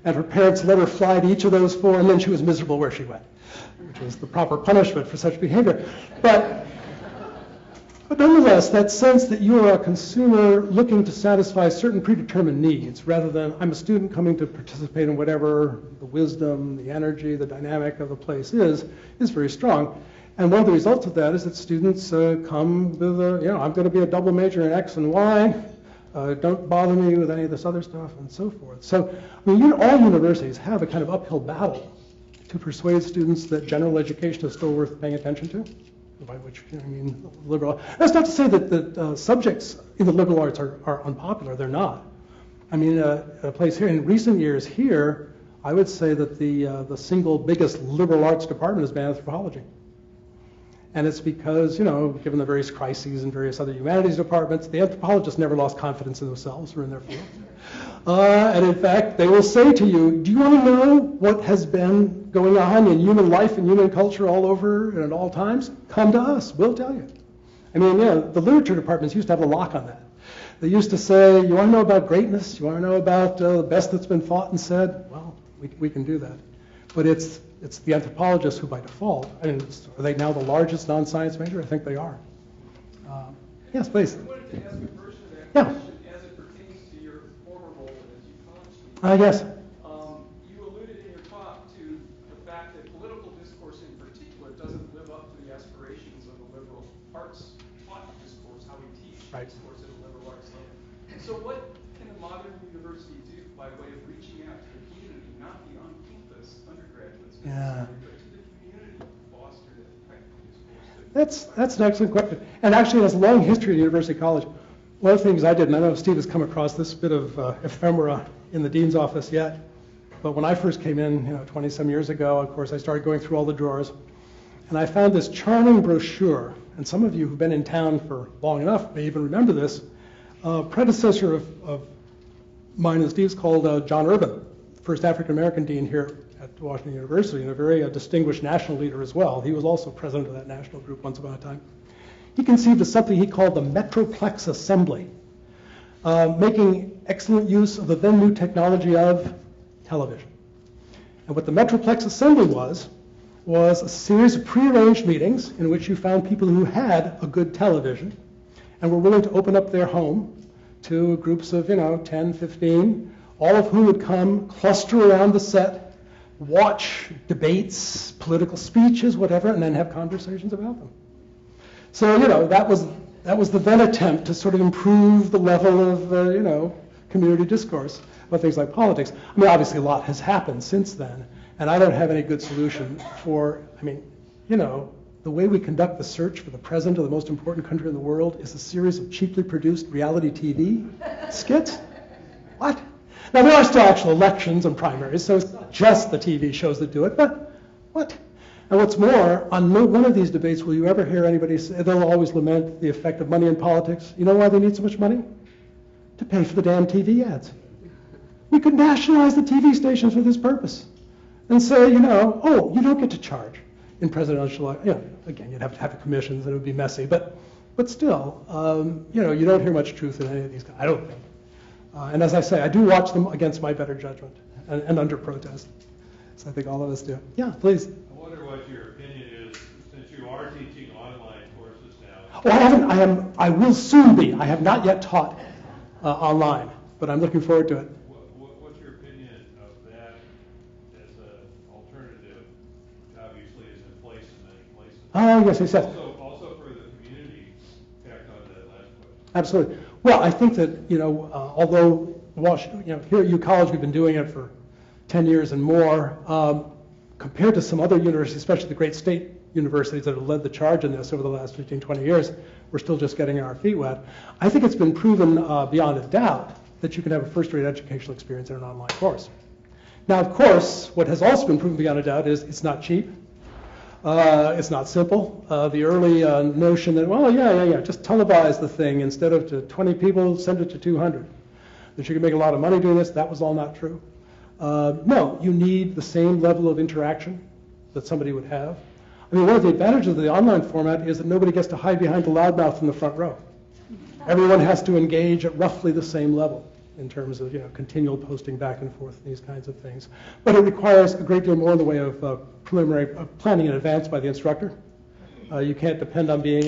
and her parents let her fly to each of those 4, and then she was miserable where she went, which was the proper punishment for such behavior. But nonetheless, that sense that you are a consumer looking to satisfy certain predetermined needs, rather than I'm a student coming to participate in whatever the wisdom, the energy, the dynamic of the place is very strong. And one of the results of that is that students come with, I'm going to be a double major in X and Y. Don't bother me with any of this other stuff, and so forth. So, I mean, all universities have a kind of uphill battle to persuade students that general education is still worth paying attention to, by which I mean liberal. That's not to say that subjects in the liberal arts are unpopular. They're not. I mean, a place here in recent years here, I would say that the single biggest liberal arts department has been anthropology. And it's because, given the various crises in various other humanities departments, the anthropologists never lost confidence in themselves or in their field. And in fact, they will say to you, do you want to know what has been going on in human life and human culture all over and at all times? Come to us, we'll tell you. I mean, the literature departments used to have a lock on that. They used to say, you want to know about greatness? You want to know about the best that's been thought and said? Well, we can do that. But it's the anthropologists who, by default, are they now the largest non-science major? I think they are. Yes, please. I wanted to ask a version of that question as it pertains to your former role as ecology. Yes. You alluded in your talk to the fact that political discourse in particular doesn't live up to the aspirations of the liberal arts taught discourse, how we teach discourse at a liberal arts level. So what can a modern university do by way of reaching out to the community, not the on-campus undergraduates, but to the community to foster that type of discourse? That's an excellent question. And actually, it has a long history at University College. One of the things I did, and I don't know if Steve has come across this bit of ephemera in the dean's office yet, but when I first came in, 20-some years ago, of course, I started going through all the drawers, and I found this charming brochure. And some of you who've been in town for long enough may even remember this. Predecessor of mine and Steve's called John Urban, first African-American dean here at Washington University, and a very distinguished national leader as well. He was also president of that national group once upon a time. He conceived of something he called the Metroplex Assembly, making excellent use of the then new technology of television. And what the Metroplex Assembly was a series of prearranged meetings in which you found people who had a good television and were willing to open up their home to groups of, 10, 15, all of whom would come, cluster around the set, watch debates, political speeches, whatever, and then have conversations about them. So, that was the then attempt to sort of improve the level of, community discourse about things like politics. I mean, obviously a lot has happened since then, and I don't have any good solution for, the way we conduct the search for the president of the most important country in the world is a series of cheaply produced reality TV skits. What? Now, there are still actual elections and primaries, so it's not just the TV shows that do it, but What? And what's more, on no one of these debates will you ever hear anybody say, they'll always lament the effect of money in politics. You know why they need so much money? To pay for the damn TV ads. We could nationalize the TV stations for this purpose and say, you don't get to charge in presidential, again, you'd have to have commissions and it would be messy, but still, you don't hear much truth in any of these guys, I don't think. And as I say, I do watch them against my better judgment and under protest. So I think all of us do. Yeah, please. I wonder what your opinion is, since you are teaching online courses now. Oh, I will soon be. I have not yet taught online, but I'm looking forward to it. What's your opinion of that as an alternative, which obviously is in place in many places? Oh, yes. Also for the community, tack on to that last question. Absolutely. Well, I think that, although here at U College we've been doing it for 10 years and more, compared to some other universities, especially the great state universities that have led the charge in this over the last 15, 20 years, we're still just getting our feet wet. I think it's been proven beyond a doubt that you can have a first-rate educational experience in an online course. Now, of course, what has also been proven beyond a doubt is it's not cheap. It's not simple. The early notion that, just televise the thing instead of to 20 people, send it to 200. That you can make a lot of money doing this, that was all not true. No, you need the same level of interaction that somebody would have. I mean, one of the advantages of the online format is that nobody gets to hide behind the loudmouth in the front row. Everyone has to engage at roughly the same level in terms of continual posting back and forth, these kinds of things. But it requires a great deal more in the way of preliminary planning in advance by the instructor. You can't depend on being,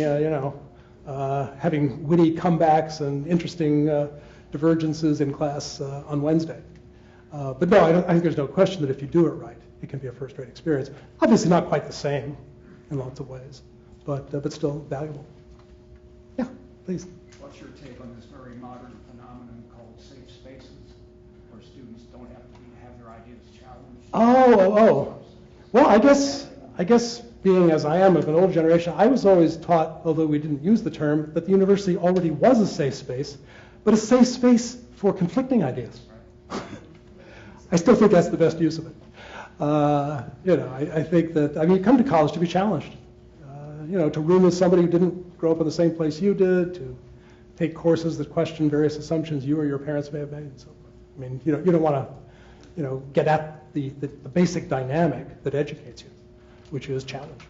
having witty comebacks and interesting divergences in class on Wednesday. But no, I think there's no question that if you do it right, it can be a first-rate experience. Obviously not quite the same in lots of ways, but still valuable. Yeah, please. What's your take on this very modern phenomenon called safe spaces, where students don't have to have their ideas challenged? Oh. Well, I guess being as I am of an old generation, I was always taught, although we didn't use the term, that the university already was a safe space, but a safe space for conflicting ideas. I still think that's the best use of it. I think that, you come to college to be challenged. To room with somebody who didn't grow up in the same place you did, to take courses that question various assumptions you or your parents may have made, and so forth. You don't want to, get at the basic dynamic that educates you, which is challenge.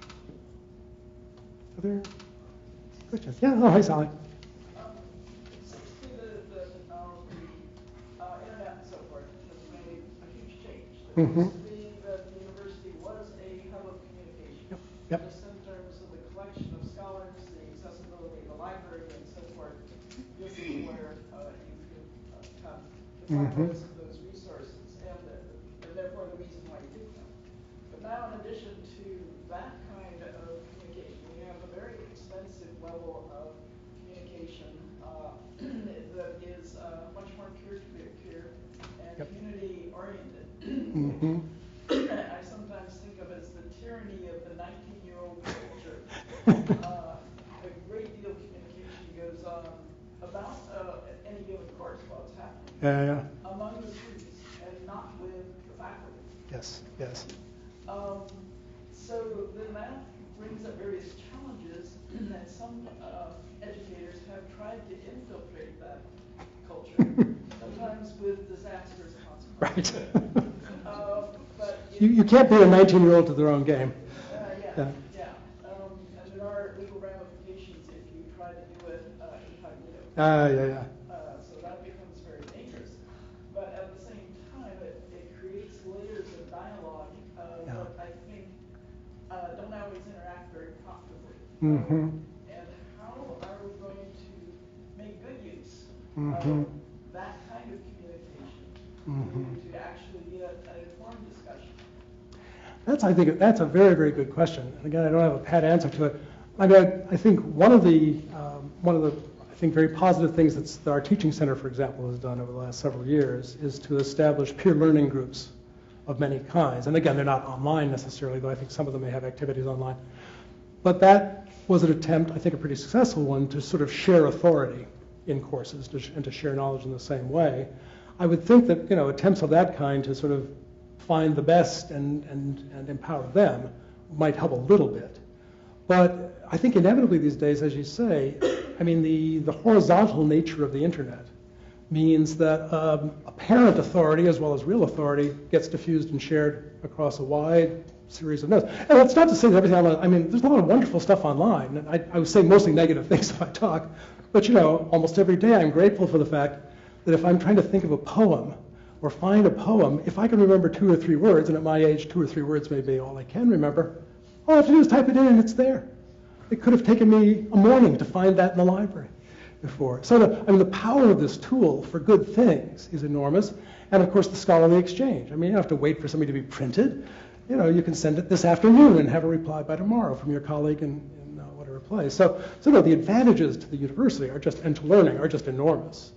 Other questions? Yeah. Oh, hi, Sally. Mm-hmm. The university was a hub of communication. Yep. Just in terms of the collection of scholars, the accessibility of the library, and so forth. This is where you can come to find those resources, and therefore the reason why you do them. But now, in addition to that kind of communication, we have a very expensive level of communication that is much more peer-to-peer and community-oriented. Mm-hmm. I sometimes think of it as the tyranny of the 19-year-old culture. A great deal of communication goes on about any given course while it's happening among the students and not with the faculty. Yes. So then that brings up various challenges that some educators have tried to infiltrate that culture, sometimes with disastrous consequences. Right. But you can't beat a 19-year-old to their own game. And there are legal ramifications if you try to do it incognito. So that becomes very dangerous. But at the same time, it creates layers of dialogue that I think don't always interact very profitably. And how are we going to make good use of that kind of communication to actually get an informed discussion? I think that's a very, very good question. And again, I don't have a pat answer to it. I think one of the very positive things that our teaching center, for example, has done over the last several years is to establish peer learning groups of many kinds. And again, they're not online necessarily, though I think some of them may have activities online. But that was an attempt, I think a pretty successful one, to sort of share authority in courses and to share knowledge in the same way. I would think that attempts of that kind to sort of find the best and empower them might help a little bit. But I think inevitably these days, as you say, I mean, the horizontal nature of the internet means that apparent authority as well as real authority gets diffused and shared across a wide series of nodes. And that's not to say that everything online, I mean, there's a lot of wonderful stuff online, and I would say mostly negative things if I talk, but you know, almost every day I'm grateful for the fact that if I'm trying to think of a poem or find a poem, if I can remember 2 or 3 words, and at my age 2 or 3 words may be all I can remember, all I have to do is type it in and it's there. It could have taken me a morning to find that in the library before. So the power of this tool for good things is enormous, and of course the scholarly exchange. I mean, you don't have to wait for something to be printed. You know, you can send it this afternoon and have a reply by tomorrow from your colleague in whatever place. So no, the advantages to the university and to learning are just enormous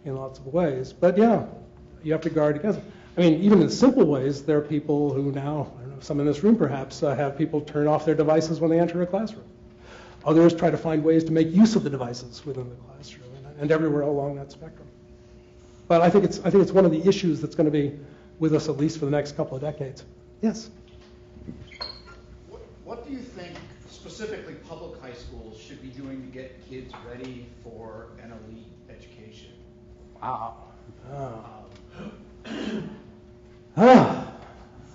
in lots of ways. But yeah, you have to guard against it. I mean, even in simple ways, there are people who now, I don't know, some in this room perhaps, have people turn off their devices when they enter a classroom. Others try to find ways to make use of the devices within the classroom and everywhere along that spectrum. But I think it's one of the issues that's going to be with us at least for the next couple of decades. Yes? What do you think specifically public high schools should be doing to get kids ready for an elite education? Wow.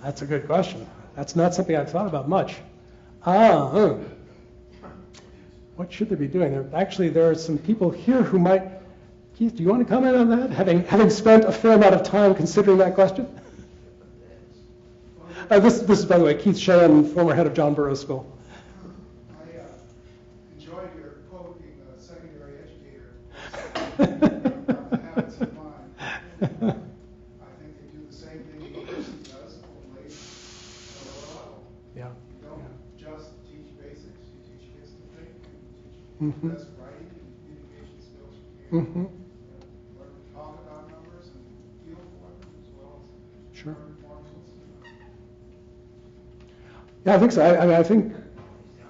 That's a good question. That's not something I've thought about much. What should they be doing? Actually, there are some people here who might. Keith, do you want to comment on that? Having spent a fair amount of time considering that question? This is, by the way, Keith Sheehan, former head of John Burroughs School. I enjoyed your quote being a secondary educator. The habits of mind. I think they do the same thing the university does, only at a lower level. Yeah. You don't just teach basics, you teach kids to think, and you teach best writing and communication skills for kids. Learn to talk about numbers and feel for them as well as Sure. learn formulas. Yeah, I think so.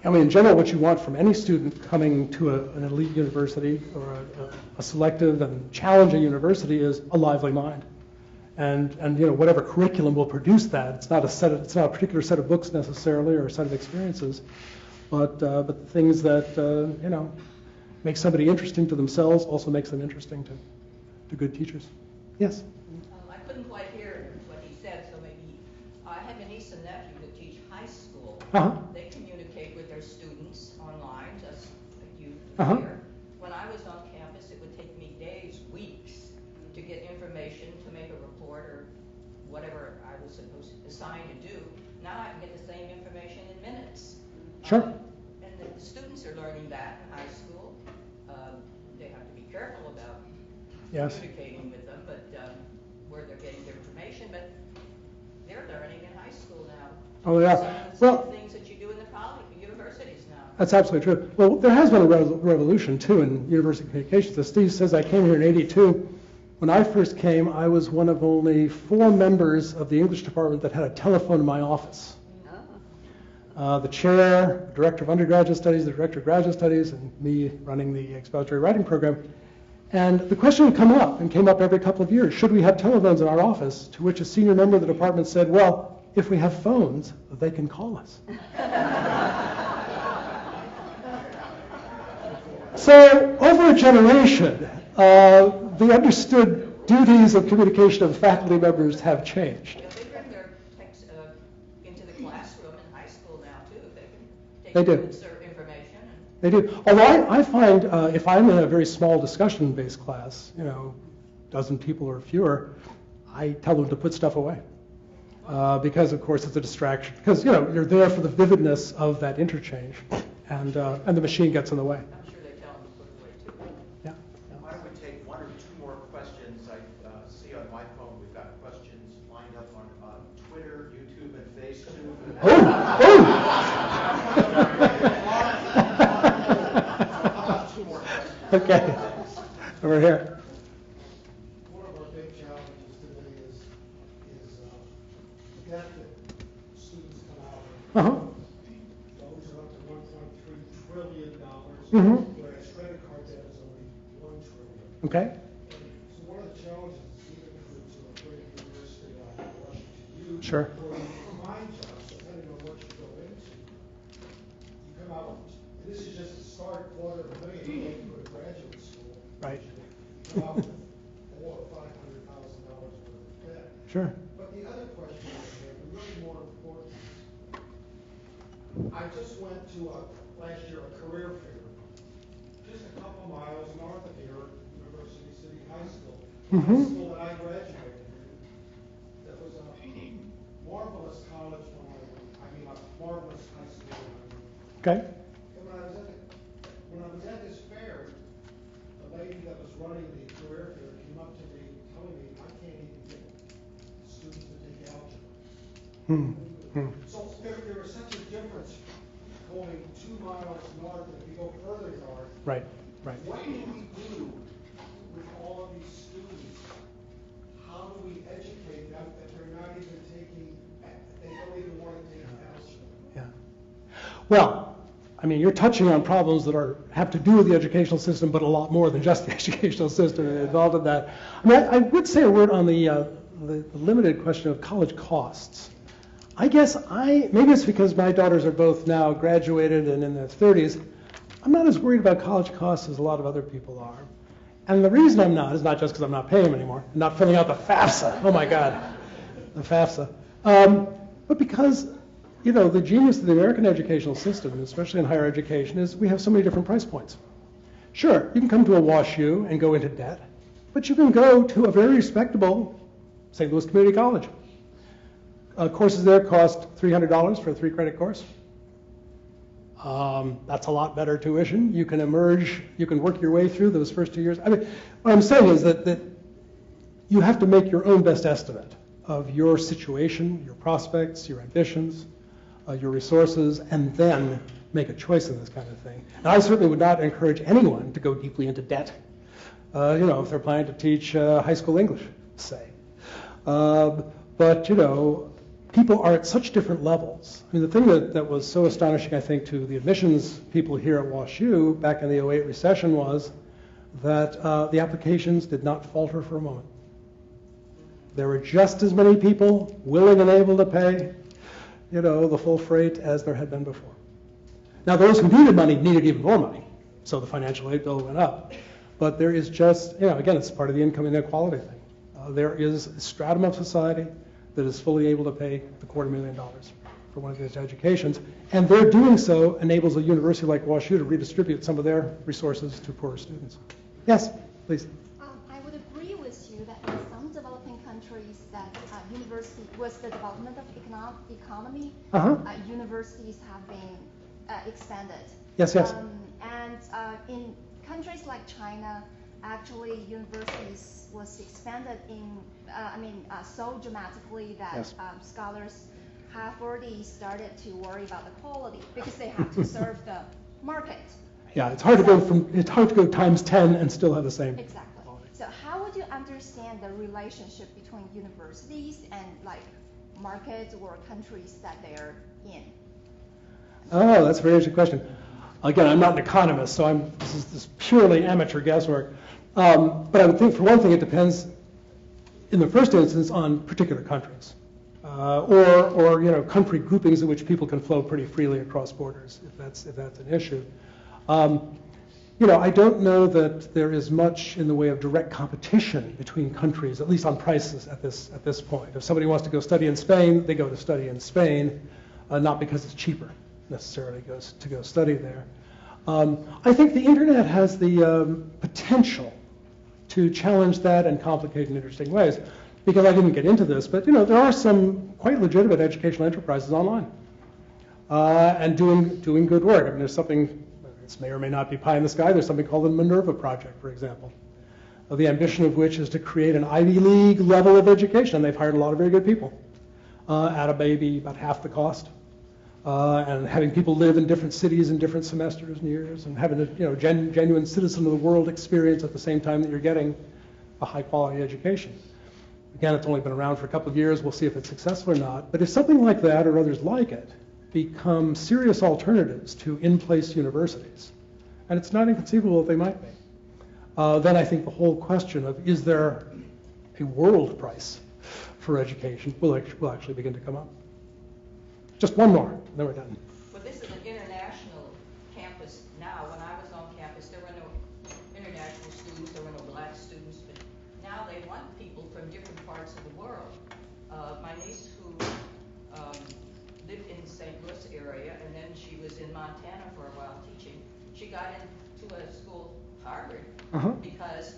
I mean, in general, what you want from any student coming to an elite university or a selective and challenging university is a lively mind, and you know, whatever curriculum will produce that. It's not a particular set of books necessarily or a set of experiences, but things that you know, make somebody interesting to themselves also makes them interesting to good teachers. Yes. I couldn't quite hear what he said, so maybe I have a niece and nephew that teach high school. They communicate with their students online, just like you do here. When I was on campus, it would take me days, weeks, to get information, to make a report, or whatever I was assigned to do. Now I can get the same information in minutes. Sure. And the students are learning that in high school. They have to be careful about communicating with them, but where they're getting their information. But they're learning in high school now. Oh yeah. Some of the things that you do in the college, universities now. That's absolutely true. Well, there has been a revolution too in university communications. As Steve says, I came here in '82. When I first came, I was one of only 4 members of the English department that had a telephone in my office. The chair, the director of undergraduate studies, the director of graduate studies, and me running the expository writing program. And the question would come up, and came up every couple of years, should we have telephones in our office? To which a senior member of the department said, well, if we have phones, they can call us. So over a generation, the understood duties of communication of faculty members have changed. They bring their texts into the classroom in high school now too. They They can do. insert information. They do. Although I find if I'm in a very small discussion-based class, you know, dozen people or fewer, I tell them to put stuff away. Because of course it's a distraction. Because you know, you're there for the vividness of that interchange, and the machine gets in the way. I'm sure they tell them to put it away too. Yeah. Why don't we take 1 or 2 more questions? I see on my phone we've got questions lined up on Twitter, YouTube, and Facebook. Two more questions. Okay. Over here. One of our big challenges today is the debt that students come out with. Those are up to $1.3 trillion, whereas credit card debt is only $1 trillion. Okay. So one of the challenges, even for a great university like Washington U, Sure. For my job, depending on what you go into, you come out, and this is just a start $250,000 going to a graduate school. Right. You come out with $400,000 or $500,000 worth of debt. Sure. But the other question I have, and really more important, I just went to last year a career fair, just a couple miles north of here, University City High School. The high school that I graduated in, that was a marvelous college a marvelous high school when I went. Okay. And when I was at this fair, the lady that was running the career fair came up to me telling me I can't even get students to take algebra. So there is such a difference going 2 miles north, and if you go further north. Right, right. What do we do with all of these students? How do we educate them that they're not even taking, they don't even want to take algebra? Yeah. Well, I mean, you're touching on problems that have to do with the educational system, but a lot more than just the educational system involved in that. I mean, I would say a word on the limited question of college costs. I guess maybe it's because my daughters are both now graduated and in their 30s, I'm not as worried about college costs as a lot of other people are. And the reason I'm not is not just because I'm not paying them anymore, I'm not filling out the FAFSA. Oh my God, the FAFSA. But because, you know, the genius of the American educational system, especially in higher education, is we have so many different price points. Sure, you can come to a WashU and go into debt, but you can go to a very respectable St. Louis Community College. Courses there cost $300 for a 3-credit course. That's a lot better tuition. You can emerge, you can work your way through those first 2 years. I mean, what I'm saying is that you have to make your own best estimate of your situation, your prospects, your ambitions, your resources, and then make a choice in this kind of thing. And I certainly would not encourage anyone to go deeply into debt, you know, if they're planning to teach high school English, say. But, you know, people are at such different levels. I mean, the thing that was so astonishing, I think, to the admissions people here at WashU back in the 2008 recession was that the applications did not falter for a moment. There were just as many people willing and able to pay, you know, the full freight as there had been before. Now, those who needed money needed even more money, so the financial aid bill went up. But there is just, you know, again, it's part of the income inequality thing. There is a stratum of society that is fully able to pay the $250,000 for one of these educations, and their doing so enables a university like WashU to redistribute some of their resources to poorer students. Yes, please. I would agree with you that in some developing countries that university, with the development of economy, universities have been expanded. Yes, yes. And in countries like China, actually universities was expanded in, so dramatically that yes. Scholars have already started to worry about the quality because they have to serve the market. Yeah, it's hard to go times 10 and still have the same. Exactly. So how would you understand the relationship between universities and like markets or countries that they're in? Oh, that's a very interesting question. Again, I'm not an economist, so this is purely amateur guesswork. But I would think, for one thing, it depends, in the first instance, on particular countries, or you know, country groupings in which people can flow pretty freely across borders, if that's an issue. You know, I don't know that there is much in the way of direct competition between countries, at least on prices at this point. If somebody wants to go study in Spain, they go to study in Spain, not because it's cheaper necessarily to go study there. I think the internet has the potential to challenge that and complicate in interesting ways, because I didn't get into this, but you know, there are some quite legitimate educational enterprises online and doing good work. I mean, there's something, this may or may not be pie in the sky, there's something called the Minerva Project, for example, the ambition of which is to create an Ivy League level of education, and they've hired a lot of very good people at maybe about half the cost. And having people live in different cities in different semesters and years, and having a genuine citizen of the world experience at the same time that you're getting a high quality education. Again, it's only been around for a couple of years. We'll see if it's successful or not. But if something like that or others like it become serious alternatives to in-place universities, and it's not inconceivable that they might be, then I think the whole question of is there a world price for education will actually begin to come up. Just one more, and then we're done. Well, this is an international campus now. When I was on campus, there were no international students, there were no black students, but now they want people from different parts of the world. My niece who lived in the St. Louis area, and then she was in Montana for a while teaching, she got into a school, Harvard, because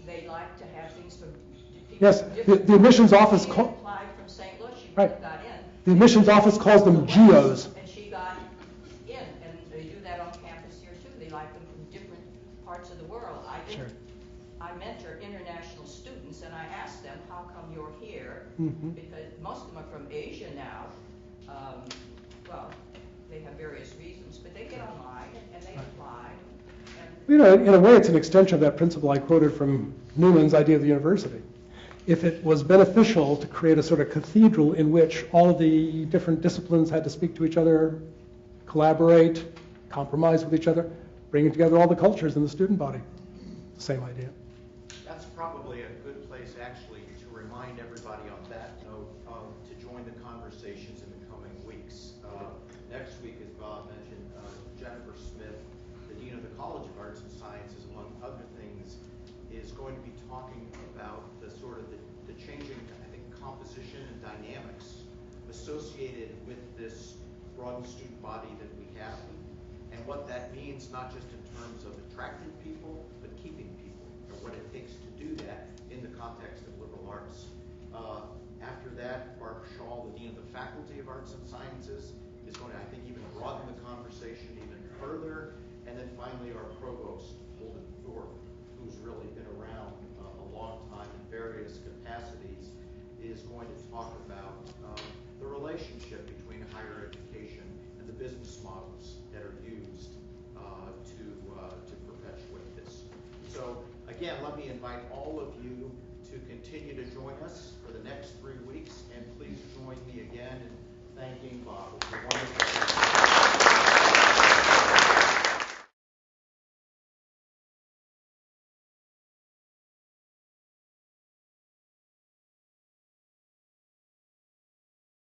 they like to have things from people. Yes, from different the admissions office She applied from St. Louis, she got in. The admissions office calls them geos. And she got in, and they do that on campus here too. They like them from different parts of the world. I mentor international students, and I ask them, how come you're here? Because most of them are from Asia now. Well, they have various reasons, but they get online and they apply. You know, in a way, it's an extension of that principle I quoted from Newman's idea of the university. If it was beneficial to create a sort of cathedral in which all of the different disciplines had to speak to each other, collaborate, compromise with each other, bringing together all the cultures in the student body, same idea. That's probably a good place, actually, to remind everybody on that note to join the conversations in the coming weeks. Next week, as Bob mentioned, Jennifer Smith, the Dean of the College of Arts and Sciences, among other things, is going to be talking about the sort of the changing, I think, composition and dynamics associated with this broadened student body that we have, and what that means, not just in terms of attracting people, but keeping people, or what it takes to do that in the context of liberal arts. After that, Barbara Shaw, the Dean of the Faculty of Arts and Sciences, is going to, I think, even broaden the conversation even further. And then finally, our provost, Holden Thorpe, who's really been around a long time in various capacities, is going to talk about the relationship between higher education and the business models that are used to perpetuate this. So again, let me invite all of you to continue to join us for the next 3 weeks, and please join me again in thanking Bob. It was a wonderful